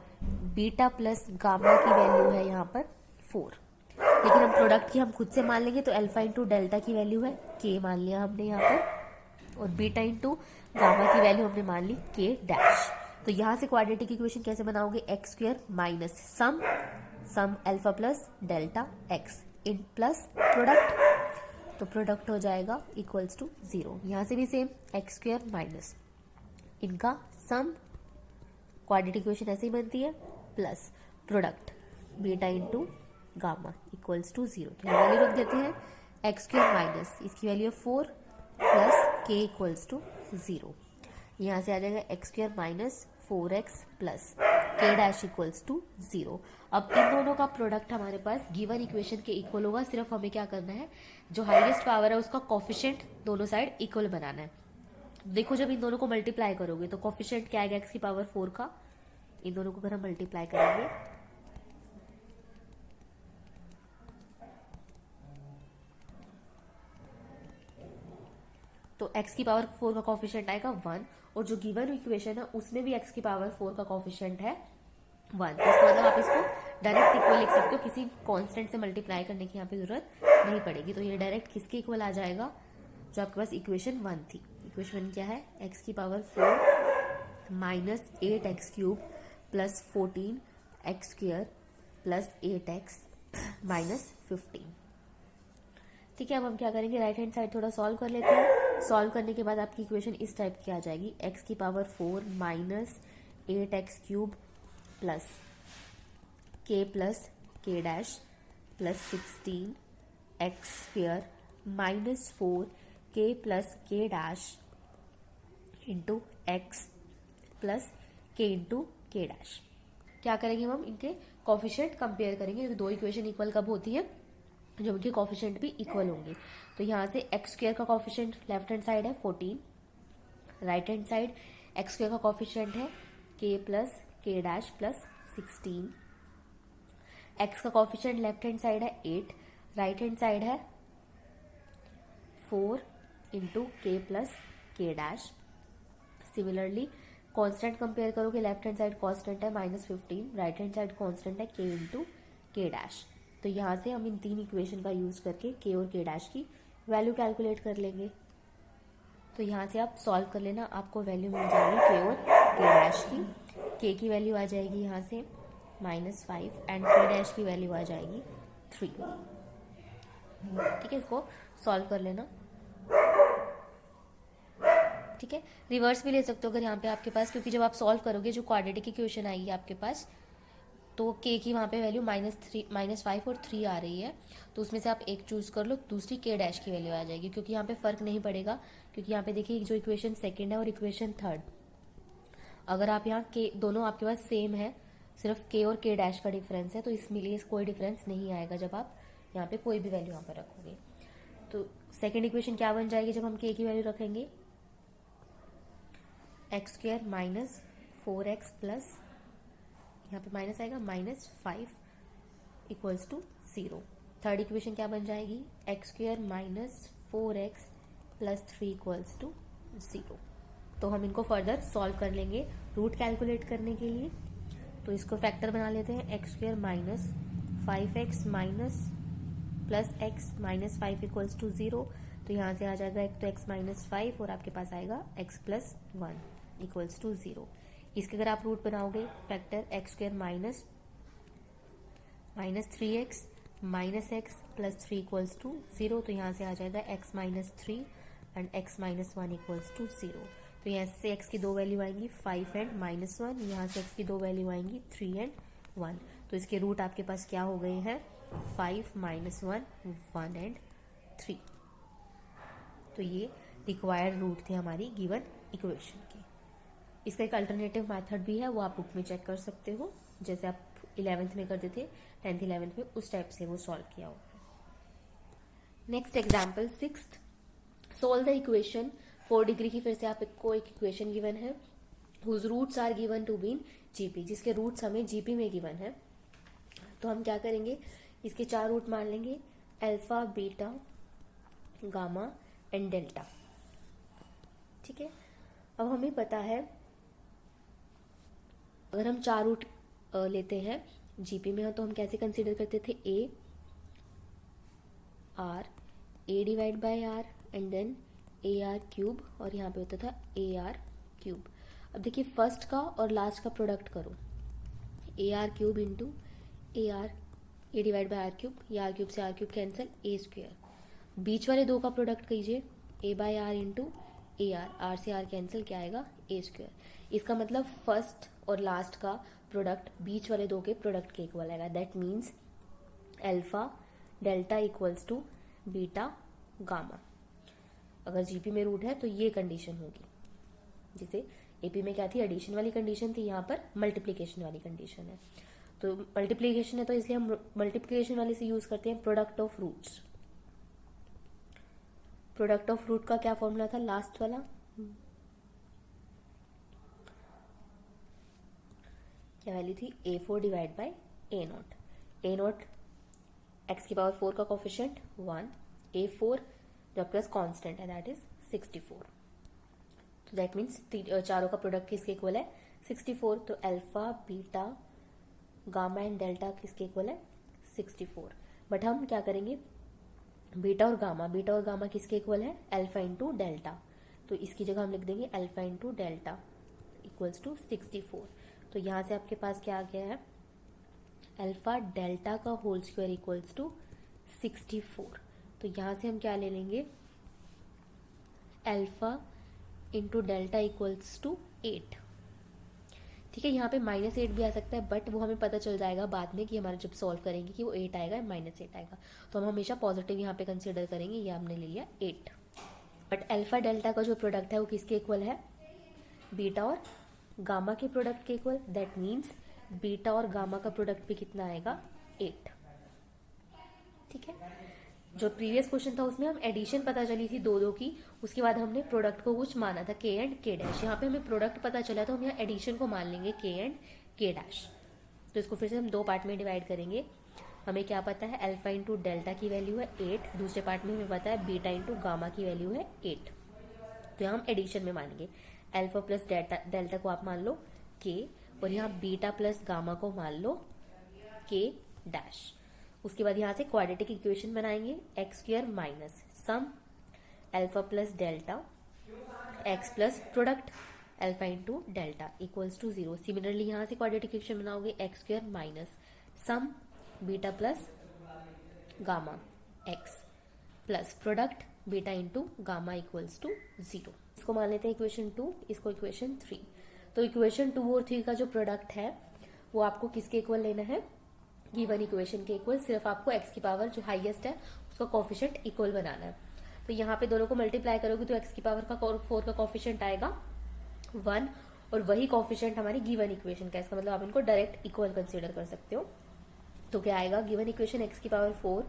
बीटा प्लस गामा की वैल्यू है यहाँ पर 4। लेकिन हम प्रोडक्ट की हम खुद से मान लेंगे तो अल्फा इंटू डेल्टा की वैल्यू है के मान लिया हमने यहाँ पर, और बीटा इंटू गामा की वैल्यू हमने मान ली के डैश। तो यहाँ से क्वाड्रेटिक इक्वेशन कैसे बनाओगे? X square minus sum alpha plus delta x इन प्लस प्रोडक्ट, तो प्रोडक्ट हो जाएगा इक्वल्स टू 0। यहाँ से भी सेम एक्स स्क्वायर माइनस इनका सम, क्वाड्रेटिक इक्वेशन ऐसे ही बनती है, plus product beta into gamma equals to 0। तो यहाँ वैल्यू रख देते हैं एक्स स्क्वायर माइनस इसकी वैल्यू है 4 प्लस के इक्वल्स टू 0। यहाँ से आ जाएगा x square minus 4x plus k dash equals to 0। अब इन दोनों का प्रोडक्ट हमारे पास गिवन इक्वेशन के इक्वल होगा। सिर्फ हमें क्या करना है, जो हाईएस्ट पावर है उसका कोफिशिएंट दोनों साइड इक्वल बनाना है। देखो जब इन दोनों को मल्टीप्लाई करोगे तो कोफिशिएंट क्या आएगा एक्स की पावर 4 का, इन दोनों को अगर हम मल्टीप्लाई करेंगे तो x की पावर 4 का कोफिशिएंट आएगा 1, और जो गिवन इक्वेशन है उसमें भी x की पावर 4 का कोफिशिएंट है 1। तो इसका मतलब आप इसको डायरेक्ट इक्वल लिख सकते हो, किसी कांस्टेंट से मल्टीप्लाई करने की यहाँ पे जरूरत नहीं पड़ेगी। तो ये डायरेक्ट किसके इक्वल आ जाएगा? जो आपके पास इक्वेशन 1 थी। इक्वेशन 1 क्या है? x की power 4 minus 8x cube plus 14x square plus 8x minus 15। ठीक है, अब हम क्या करेंगे, राइट हैंड साइड थोड़ा सॉल्व कर लेते हैं। सॉल्व करने के बाद आपकी इक्वेशन इस टाइप की आ जाएगी, x की power 4 minus 8x cube plus k dash plus 16x square minus 4 plus k dash into x plus k into k dash. क्या करेंगे हम इनके कोफिशिएंट कंपेयर करेंगे। दो इक्वेशन इक्वल कब होती है? जब उनके कोफिशिएंट भी इक्वल होंगे। तो यहाँ से एक्स स्क्वायर का कोफिशिएंट लेफ्ट हैंड साइड है 14, right hand side x square का कोफिशिएंट है के plus k dash plus 16। X का कोफिशिएंट लेफ्ट हैंड साइड है 8, राइट हैंड साइड है 4 इंटू के plus k dash. Similarly constant compare करोगे, लेफ्ट हैंड साइड कांस्टेंट है -15, राइट हैंड साइड कांस्टेंट है के इंटू के डैश। तो यहाँ से हम इन तीन इक्वेशन का यूज करके के और के डैश की वैल्यू कैलकुलेट कर लेंगे। तो यहाँ से आप सॉल्व कर लेना, आपको वैल्यू मिल जाएगी के और के डैश की। की वैल्यू आ जाएगी यहाँ से -5 एंड के डैश की वैल्यू आ जाएगी 3। ठीक है, इसको सॉल्व कर लेना। ठीक है, रिवर्स भी ले सकते हो अगर यहाँ पे आपके पास, क्योंकि जब आप सॉल्व करोगे जो क्वाड्रेटिक इक्वेशन आएगी आपके पास तो के की वहाँ पे वैल्यू -5 और 3 आ रही है, तो उसमें से आप एक चूज कर लो, दूसरी के डैश की वैल्यू आ जाएगी, क्योंकि यहाँ पे फर्क नहीं पड़ेगा। क्योंकि यहाँ पे देखिए जो इक्वेशन सेकंड है और इक्वेशन थर्ड, अगर आप यहाँ के दोनों आपके पास सेम है, सिर्फ के और के डैश का डिफरेंस है, तो इसमें लिए कोई डिफरेंस नहीं आएगा जब आप यहाँ पे कोई भी वैल्यू यहाँ पर रखोगे। तो सेकेंड इक्वेशन क्या बन जाएगी जब हम के की वैल्यू रखेंगे? X square minus 4x plus, यहाँ पे माइनस आएगा -5 इक्वल्स टू 0। थर्ड इक्वेशन क्या बन जाएगी? X square minus 4x plus 3 equals to 0। तो हम इनको फर्दर सॉल्व कर लेंगे रूट कैलकुलेट करने के लिए। तो इसको फैक्टर बना लेते हैं, x square minus 5x minus plus x minus 5 equals to 0। तो यहाँ से आ जाएगा एक तो x माइनस 5 और आपके पास आएगा x प्लस 1 इक्वल्स टू 0। इसके अगर आप रूट बनाओगे factor x square minus 3x minus x plus 3 equals to 0। तो यहाँ से आ जाएगा x minus 3 and x minus 1 equals to 0। तो यहाँ से x की दो वैल्यू आएंगी 5 एंड -1, यहाँ से x की दो वैल्यू आएंगी 3 एंड 1। तो इसके रूट आपके पास क्या हो गए हैं? 5 -1 1 एंड 3। तो ये रिक्वायर्ड रूट थे हमारी गिवन इक्वेशन के। इसका एक अल्टरनेटिव मेथड भी है, वो आप बुक में चेक कर सकते हो। जैसे आप 11th में करते थे, 10th 11th में, उस टाइप से वो सॉल्व किया होगा। Next example 6th, solve the equation 4 degree की। फिर से आपको एक इक्वेशन गिवन है, whose roots are given to be in GP, जिसके रूट्स हमें जीपी में गिवन है। तो हम क्या करेंगे, इसके 4 रूट मान लेंगे, alpha, beta, gamma and delta. ठीक है, अब हमें पता है अगर हम 4 रूट लेते हैं जीपी में, तो हम कैसे कंसीडर करते थे, a r, a divide by r and then a r cube, और यहाँ पे होता था ए आर क्यूब। अब देखिए फर्स्ट का और लास्ट का प्रोडक्ट करो, a r cube into a r, a divide by r cube, ये आर क्यूब से r cube cancel, a square. बीच वाले दो का प्रोडक्ट कीजिए, a by r into a r, r से आर कैंसिल, क्या आएगा, ए स्क्वायर। इसका मतलब फर्स्ट और लास्ट का प्रोडक्ट बीच वाले दो के प्रोडक्ट के इक्वल आएगा। That means alpha delta equals to beta gamma. अगर जीपी में रूट है तो ये कंडीशन होगी, जिसे एपी में क्या थी, एडिशन वाली कंडीशन थी, यहाँ पर मल्टीप्लीकेशन वाली कंडीशन है। तो मल्टीप्लीकेशन है तो इसलिए हम मल्टीप्लीकेशन वाले से यूज करते हैं product of roots. Product of root का क्या फॉर्मूला था, लास्ट वाला, क्या वैल्यू थी, A4 divide by A0। A0 x की पावर 4 का कोफिशिएंट 1, A4 जो प्लस कांस्टेंट है दैट इज 64। तो दैट मीन्स चारों का प्रोडक्ट किसके इक्वल है, 64। तो alpha, beta, gamma and delta किसके इक्वल है, 64। बट हम क्या करेंगे, बीटा और गामा किसके इक्वल है, अल्फा इंटू डेल्टा। तो इसकी जगह हम लिख देंगे alpha into delta equals to 64। तो यहाँ से आपके पास क्या आ गया है, अल्फा डेल्टा का होल स्क्वायर इक्वल्स टू 64। तो यहाँ से हम क्या ले लेंगे, alpha into delta equals to 8। ठीक है, यहाँ पे -8 भी आ सकता है, बट वो हमें पता चल जाएगा बाद में कि हमारे जब सॉल्व करेंगे कि वो 8 आएगा या -8 आएगा। तो हम हमेशा पॉजिटिव यहाँ पे कंसिडर करेंगे, ये हमने ले लिया 8। बट अल्फा डेल्टा का जो प्रोडक्ट है वो किसके इक्वल है, बीटा और गामा के प्रोडक्ट के इक्वल। दैट मीन्स बीटा और गामा का प्रोडक्ट भी कितना आएगा, 8। ठीक है, जो प्रीवियस क्वेश्चन था उसमें हम एडिशन पता चली थी दो की, उसके बाद हमने प्रोडक्ट को कुछ माना था, के एंड के डैश। यहाँ पे हमें प्रोडक्ट पता चला तो हम यहाँ एडिशन को मान लेंगे, के एंड के डैश। तो इसको फिर से हम 2 पार्ट में डिवाइड करेंगे। हमें क्या पता है, अल्फा इंटू डेल्टा की वैल्यू है 8, दूसरे पार्ट में हमें पता है बीटा इंटू गामा की वैल्यू है 8। तो यहाँ हम एडिशन में मानेंगे, अल्फा प्लस डेल्टा को आप मान लो के, और यहाँ बीटा प्लस गामा को मान लो के डैश। उसके बाद यहाँ से क्वाड्रेटिक इक्वेशन बनाएंगे, x square minus sum alpha plus delta x plus product alpha into delta equals to 0। Similarly यहाँ से क्वाड्रेटिक इक्वेशन बनाओगे, x square minus sum beta plus gamma x plus product beta into gamma equals to 0। इसको मान लेते हैं equation 2, इसको equation 3। तो equation 2 और 3 का जो प्रोडक्ट है वो आपको किसके इक्वल लेना है, गिवन इक्वेशन के इक्वल। सिर्फ आपको एक्स की पावर जो हाईएस्ट है उसका कोफिशिएंट इक्वल बनाना है। तो यहाँ पे दोनों को मल्टीप्लाई करोगे तो एक्स की पावर का 4 का कोफिशिएंट आएगा 1, और वही कोफिशिएंट हमारी गिवन इक्वेशन का। इसका मतलब आप इनको डायरेक्ट इक्वल कंसीडर कर सकते हो। तो क्या आएगा, गिवन इक्वेशन एक्स की power 4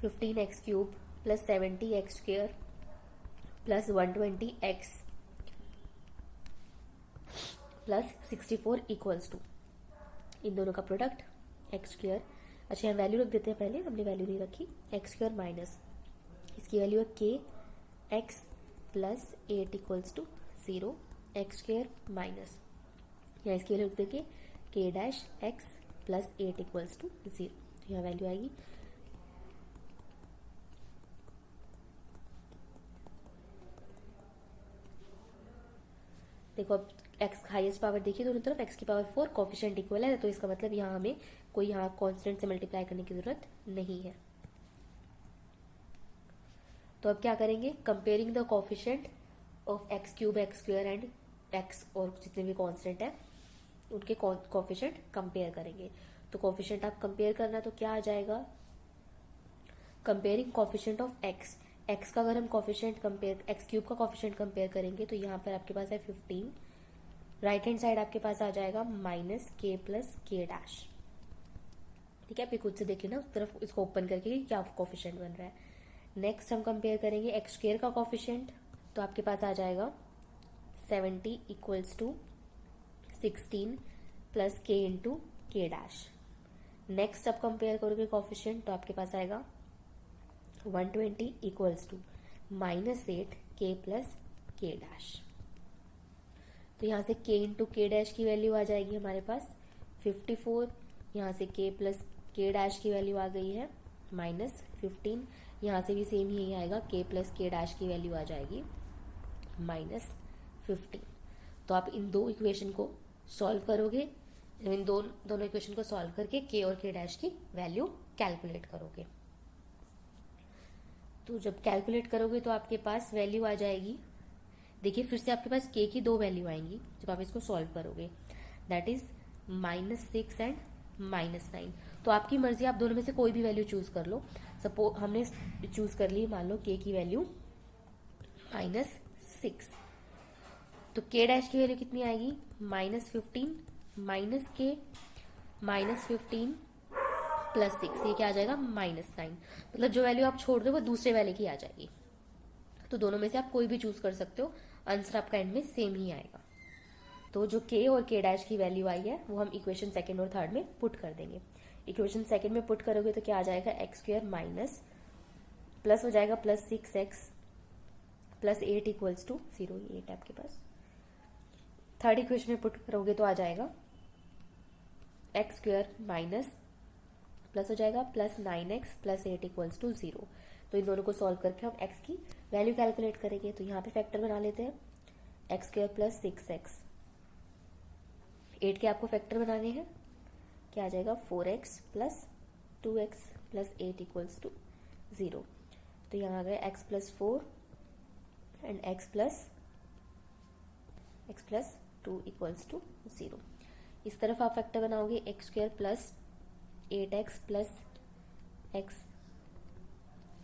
15x cube plus 70x square plus 120x plus 64 equals to, इन दोनों का प्रोडक्ट एक्स स्क्वायर। अच्छा यहाँ वैल्यू रख देते हैं, पहले हमने वैल्यू नहीं रखी, एक्स स्क्वायर माइनस इसकी वैल्यू है k x plus 8 equals to 0, x square minus यहाँ इसकी वैल्यू रख देंगे k dash x plus 8 equals to 0। यहाँ वैल्यू आएगी देखो, अब एक्स हाईएस्ट पावर देखिए दोनों तरफ, एक्स की पावर 4 कोफिशिएंट इक्वल है, तो इसका मतलब यहाँ हमें कोई यहाँ कांस्टेंट से मल्टीप्लाई करने की जरूरत नहीं है। तो अब क्या करेंगे, comparing the coefficient of x cube, x square and x, और जितने भी कांस्टेंट है उनके कोफिशिएंट कंपेयर करेंगे। तो कोफिशिएंट आप कंपेयर करना तो क्या आ जाएगा, comparing coefficient of x, x का अगर हम कोफिशिएंट कंपेयर, एक्स क्यूब का कोफिशिएंट कंपेयर करेंगे तो यहाँ पर आपके पास है 15 राइट हैंड साइड आपके पास आ जाएगा माइनस के प्लस के डैश। ठीक है, आप ये खुद से देख लेना उस तरफ इसको ओपन करके कि क्या कोफिशिएंट बन रहा है। नेक्स्ट हम कंपेयर करेंगे एक्स स्क्वायर का कोफिशिएंट, तो आपके पास आ जाएगा 70 equals to 16 plus k into k dash. Next आप कंपेयर करोगे कोफिशिएंट, तो आपके पास आएगा 120 इक्वल्स टू माइनस 8 के प्लस के डैश। तो यहाँ से के इंटू के डैश की वैल्यू आ जाएगी हमारे पास 54, यहाँ से के प्लस के डैश की वैल्यू आ गई है माइनस 15, यहाँ से भी सेम ही आएगा, के प्लस के डैश की वैल्यू आ जाएगी माइनस 15। तो आप इन दो इक्वेशन को सॉल्व करोगे, इन दोनों इक्वेशन को सॉल्व करके के और के डैश की वैल्यू कैलकुलेट करोगे। तो जब कैलकुलेट करोगे तो आपके पास वैल्यू आ जाएगी, देखिए फिर से आपके पास के की दो वैल्यू आएंगी जब आप इसको सॉल्व करोगे, दैट इज -6 एंड -9। तो आपकी मर्जी, आप दोनों में से कोई भी वैल्यू चूज कर लो। सपोज हमने चूज कर ली, मान लो के की वैल्यू -6, तो के डैश की वैल्यू कितनी आएगी -15 माइनस के -15 प्लस 6, ये क्या आ जाएगा -9। मतलब जो वैल्यू आप छोड़ दो वो दूसरे वैल्यू की आ जाएगी। तो दोनों में से आप कोई भी चूज कर सकते हो, आंसर आपका एंड में सेम ही आएगा। तो जो के और के डैश की वैल्यू आई है वो हम इक्वेशन सेकंड और थर्ड में पुट कर देंगे। इक्वेशन सेकंड में पुट करोगे तो क्या आ जाएगा एक्स स्क्वायर माइनस प्लस हो जाएगा plus 6x plus 8 equals to 0, 8 आपके पास। थर्ड इक्वेशन में पुट करोगे तो आ जाएगा एक्स स्क्वायर माइनस प्लस हो जाएगा plus 9x plus 8 equals to 0। तो इन दोनों को सॉल्व करके हम x की वैल्यू कैलकुलेट करेंगे। तो यहाँ पे फैक्टर बना लेते हैं, एक्स स्क्वायर प्लस 6x, 8 के आपको फैक्टर बनाने हैं, क्या आ जाएगा 4x plus 2x plus 8 equals to 0। तो यहाँ आ गया x plus 4 and x plus 2 equals to 0। इस तरफ आप फैक्टर बनाओगे x square plus 8x plus x,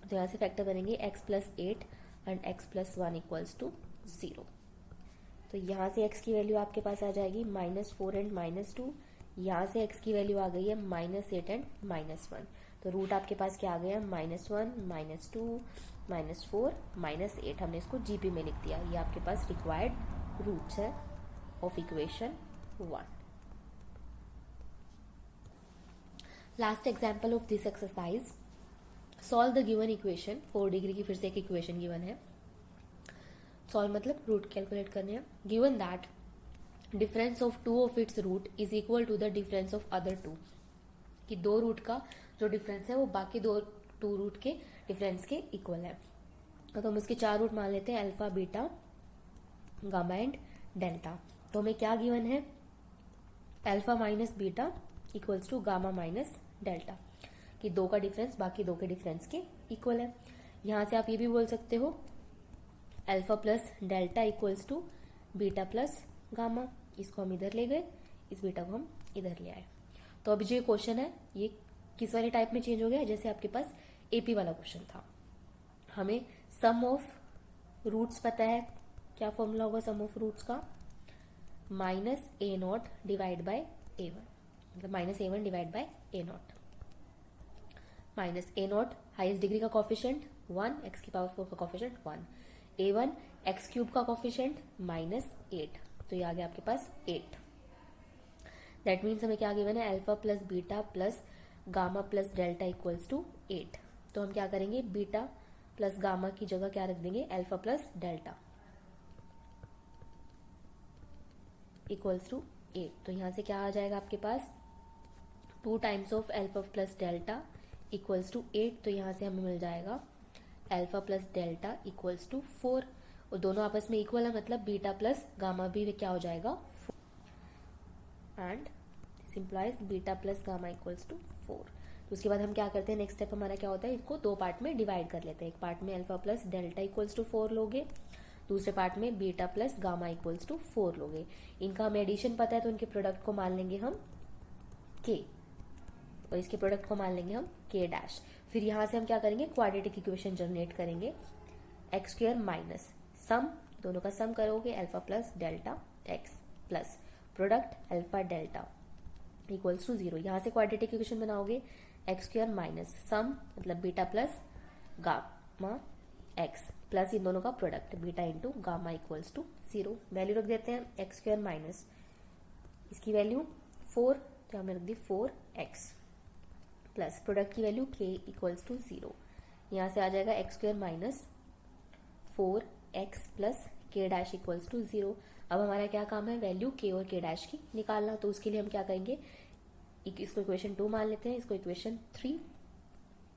तो यहाँ से फैक्टर बनेंगे x plus 8 and x plus 1 equals to 0। तो यहाँ से x की वैल्यू आपके पास आ जाएगी -4 एंड -2, यहाँ से x की वैल्यू आ गई है -8 एंड -1। तो रूट आपके पास क्या आ गया, -1 -2 -4 -8, हमने इसको जीपी में लिख दिया। ये आपके पास रिक्वायर्ड रूट्स है of equation 1। Last example of this exercise, solve the given equation. 4 degree की फिर से एक इक्वेशन गिवन है, सॉल्व मतलब रूट कैलकुलेट करने हैं। Given that difference of 2 of its root is equal to the difference of other 2, कि 2 root का जो डिफरेंस है वो बाकी 2 रूट के डिफरेंस के इक्वल है। तो हम इसके 4 रूट मान लेते हैं, alpha beta gamma and delta. तो हमें क्या गिवन है, alpha minus beta equals to gamma minus delta, कि 2 का डिफरेंस बाकी 2 के डिफरेंस के इक्वल है। यहाँ से आप ये भी बोल सकते हो alpha plus delta equals to beta plus gamma, इसको हम इधर ले गए, इस बीटा को हम इधर ले आए। तो अभी जो ये क्वेश्चन है ये किस वाले टाइप में चेंज हो गया, जैसे आपके पास एपी वाला क्वेश्चन था। हमें सम ऑफ रूट्स पता है, क्या फॉर्मूला होगा सम ऑफ रूट्स का, -a0 डिवाइड बाय a1, मतलब -a1 divide by a0। -a0 highest degree का कोफिशिएंट 1, x की पावर 4 का कोफिशिएंट 1, a1 x क्यूब का कोफिशिएंट -8, तो ये आ गया आपके पास 8। दैट मीन्स हमें क्या गिवन है, alpha plus beta plus gamma plus delta equals to 8। तो हम क्या करेंगे, बीटा प्लस गामा की जगह क्या रख देंगे, alpha plus delta equals to 8। तो यहाँ से क्या आ जाएगा आपके पास 2 times of alpha plus delta equals to 8। तो यहाँ से हमें मिल जाएगा alpha plus delta equals to 4, और दोनों आपस में इक्वल है, मतलब बीटा प्लस गामा भी क्या हो जाएगा 4, and simplifies beta plus gamma equals to 4। तो उसके बाद हम क्या करते हैं, नेक्स्ट स्टेप हमारा क्या होता है, इसको 2 पार्ट में डिवाइड कर लेते हैं। एक पार्ट में alpha plus delta equals to 4 लोगे, दूसरे पार्ट में beta plus gamma equals to 4 लोगे। इनका हमें एडिशन पता है तो इनके प्रोडक्ट को मान लेंगे हम के, और इसके प्रोडक्ट को मान लेंगे हम के डैश। फिर यहाँ से हम क्या करेंगे, क्वाड्रेटिक इक्वेशन जनरेट करेंगे, एक्स स्क्वायर माइनस सम, दोनों का सम करोगे alpha plus delta x plus product alpha delta equals to 0। यहाँ से क्वाड्रेटिक इक्वेशन बनाओगे एक्स स्क्वायर माइनस सम मतलब beta plus gamma x plus इन दोनों का product beta into gamma equals to 0। Value रख देते हैं एक्स स्क्वायर माइनस इसकी वैल्यू 4 तो हमने रख दी 4x प्लस प्रोडक्ट की वैल्यू k इक्वल्स टू 0। यहाँ से आ जाएगा x square minus 4x plus k dash equals to 0। अब हमारा क्या काम है वैल्यू k और k डैश की निकालना, तो उसके लिए हम क्या करेंगे इसको इक्वेशन 2 मान लेते हैं, इसको इक्वेशन 3।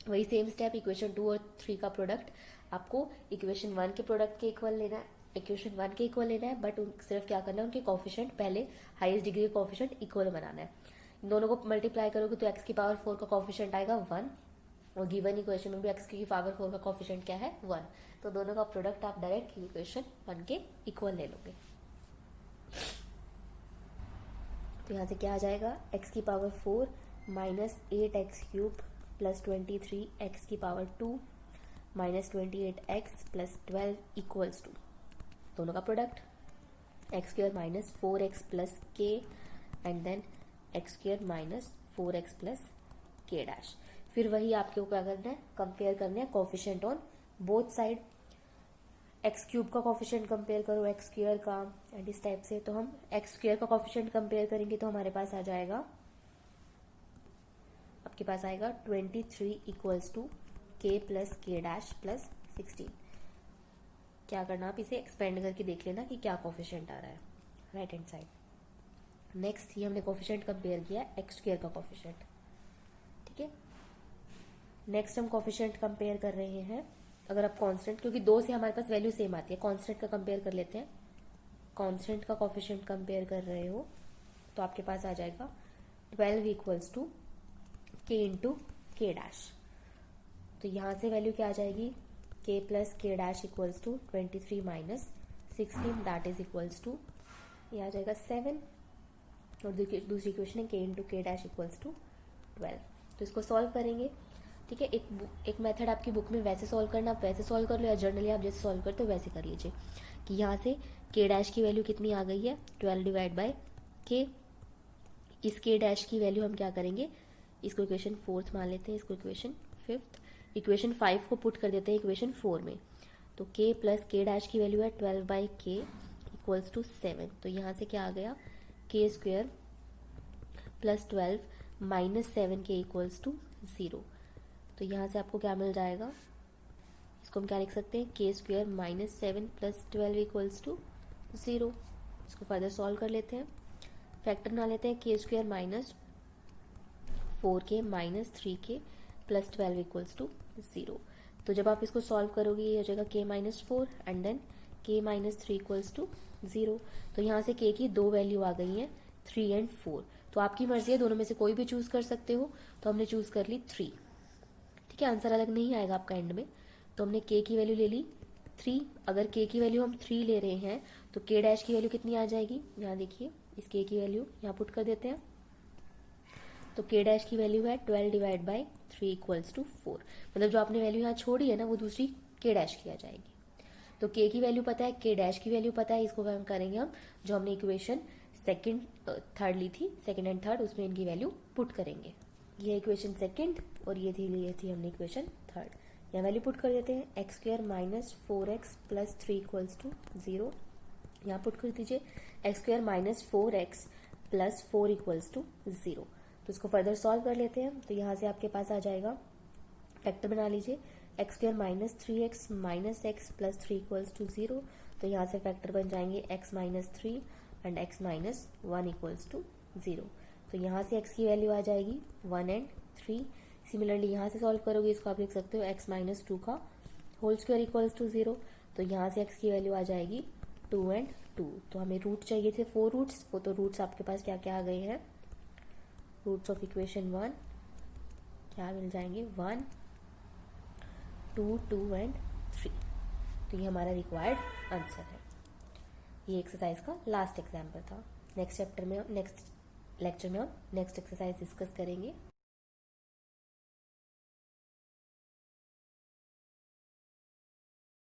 वही सेम स्टेप इक्वेशन 2 और 3 का प्रोडक्ट आपको इक्वेशन 1 के प्रोडक्ट के इक्वल लेना है, इक्वेशन 1 के इक्वल लेना है, बट सिर्फ क्या करना है उनके कोफिशिएंट पहले हाईएस्ट डिग्री का कोफिशिएंट इक्वल बनाना है। इन दोनों को मल्टीप्लाई करोगे तो x की पावर 4 का कोफिशिएंट आएगा 1 और गिवन इक्वेशन में भी x की पावर 4 का कोफिशिएंट क्या है 1, तो दोनों का प्रोडक्ट आप डायरेक्ट इक्वेशन 1 के इक्वल ले लोगे। तो यहाँ से क्या आ जाएगा x की power 4 minus 8x cube plus 23x की power 2 minus 28x plus 12 equals to दोनों का product x square minus 4x plus k and then x square minus 4x plus k dash. फिर वही आपको क्या करना है कंपेयर करना है coefficient on both side. X cube का कोफिशिएंट कंपेयर करो एक्स स्क्वायर का एंड इस टाइप से, तो हम एक्स स्क्वायर का कोफिशिएंट कंपेयर करेंगे तो हमारे पास आ जाएगा आपके पास आएगा 23 इक्वल्स टू के प्लस के डैश प्लस 16। क्या करना आप इसे एक्सपेंड करके देख लेना कि क्या कोफिशिएंट आ रहा है राइट हैंड साइड। नेक्स्ट ये हमने कोफिशिएंट कंपेयर किया एक्स स्क्वायर का कोफिशिएंट, ठीक है। नेक्स्ट हम कोफिशिएंट कंपेयर कर रहे हैं अगर आप कांस्टेंट, क्योंकि 2 से हमारे पास वैल्यू सेम आती है, कांस्टेंट का कंपेयर कर लेते हैं। कांस्टेंट का कोफिशिएंट कंपेयर कर रहे हो तो आपके पास आ जाएगा 12 equals to k into k dash. तो यहाँ से वैल्यू क्या आ जाएगी k plus k dash equals to 23 minus 16 that is equals to ये आ जाएगा 7 और दूसरी इक्वेशन है k into k dash equals to 12। तो इसको सॉल्व करेंगे, ठीक है। एक मेथड आपकी बुक में वैसे सॉल्व करना, आप वैसे सॉल्व कर लो या जर्नली आप जैसे सॉल्व करते हो वैसे कर लीजिए कि यहाँ से के डैश की वैल्यू कितनी आ गई है 12 डिवाइड बाय के। इस के डैश की वैल्यू हम क्या करेंगे इसको इक्वेशन 4th मान लेते हैं, इसको इक्वेशन 5th। इक्वेशन 5 को पुट कर देते हैं इक्वेशन 4 में, तो k प्लस के डैश की वैल्यू है 12 बाई के इक्वल्स टू 7। तो यहाँ से क्या आ गया के स्क्वायर प्लस 12 माइनस 7 के इक्वल्स टू 0। तो यहाँ से आपको क्या मिल जाएगा, इसको हम क्या लिख सकते हैं k square minus 7 plus 12 equals to 0। इसको फर्दर सॉल्व कर लेते हैं, फैक्टर बना लेते हैं k square minus 4k minus 3k plus 12 equals to 0। तो जब आप इसको सॉल्व करोगे ये हो जाएगा k minus 4 and then k minus 3 equals to 0। तो यहाँ से k की 2 वैल्यू आ गई हैं 3 एंड 4। तो आपकी मर्जी है दोनों में से कोई भी चूज कर सकते हो, तो हमने चूज कर ली 3, ठीक है। आंसर अलग नहीं आएगा आपका एंड में। तो हमने k की वैल्यू ले ली 3। अगर k की वैल्यू हम 3 ले रहे हैं तो k डैश की वैल्यू कितनी आ जाएगी, यहाँ देखिए इस k की वैल्यू यहाँ पुट कर देते हैं, तो k डैश की वैल्यू है 12 डिवाइड बाई 3 इक्वल्स टू 4। मतलब जो आपने वैल्यू यहाँ छोड़ी है ना वो दूसरी k डैश की आ जाएगी। तो k की वैल्यू पता है, k डैश की वैल्यू पता है, इसको हम करेंगे हम जो हमने इक्वेशन थर्ड ली थी, सेकंड एंड थर्ड, उसमें इनकी वैल्यू पुट करेंगे। ये इक्वेशन सेकंड और ये थी हमने इक्वेशन थर्ड। यहाँ वैल्यू पुट कर देते हैं x square minus 4x plus 3 equals to 0। यहाँ पुट कर दीजिए x square minus 4x plus 4 equals to 0। तो इसको फर्दर सॉल्व कर लेते हैं। तो यहाँ से आपके पास आ जाएगा, फैक्टर बना लीजिए x square minus 3x minus x plus 3 equals to 0। तो यहाँ से फैक्टर बन जाएंगे x minus 3 and x minus 1 equals to 0। तो यहाँ से x की वैल्यू आ जाएगी 1 एंड 3। सिमिलरली यहाँ से सॉल्व करोगे इसको आप लिख सकते हो x माइनस 2 का होल स्क्वायर इक्वल्स टू 0। तो यहाँ से x की वैल्यू आ जाएगी 2 एंड 2। तो हमें रूट चाहिए थे 4 रूट्स, वो तो रूट्स आपके पास क्या क्या आ गए हैं, रूट्स ऑफ इक्वेशन 1 क्या मिल जाएंगे 1 2 2 एंड 3। तो ये हमारा रिक्वायर्ड आंसर है। ये एक्सरसाइज का लास्ट एग्जाम्पल था। नेक्स्ट लेक्चर में हम नेक्स्ट एक्सरसाइज डिस्कस करेंगे।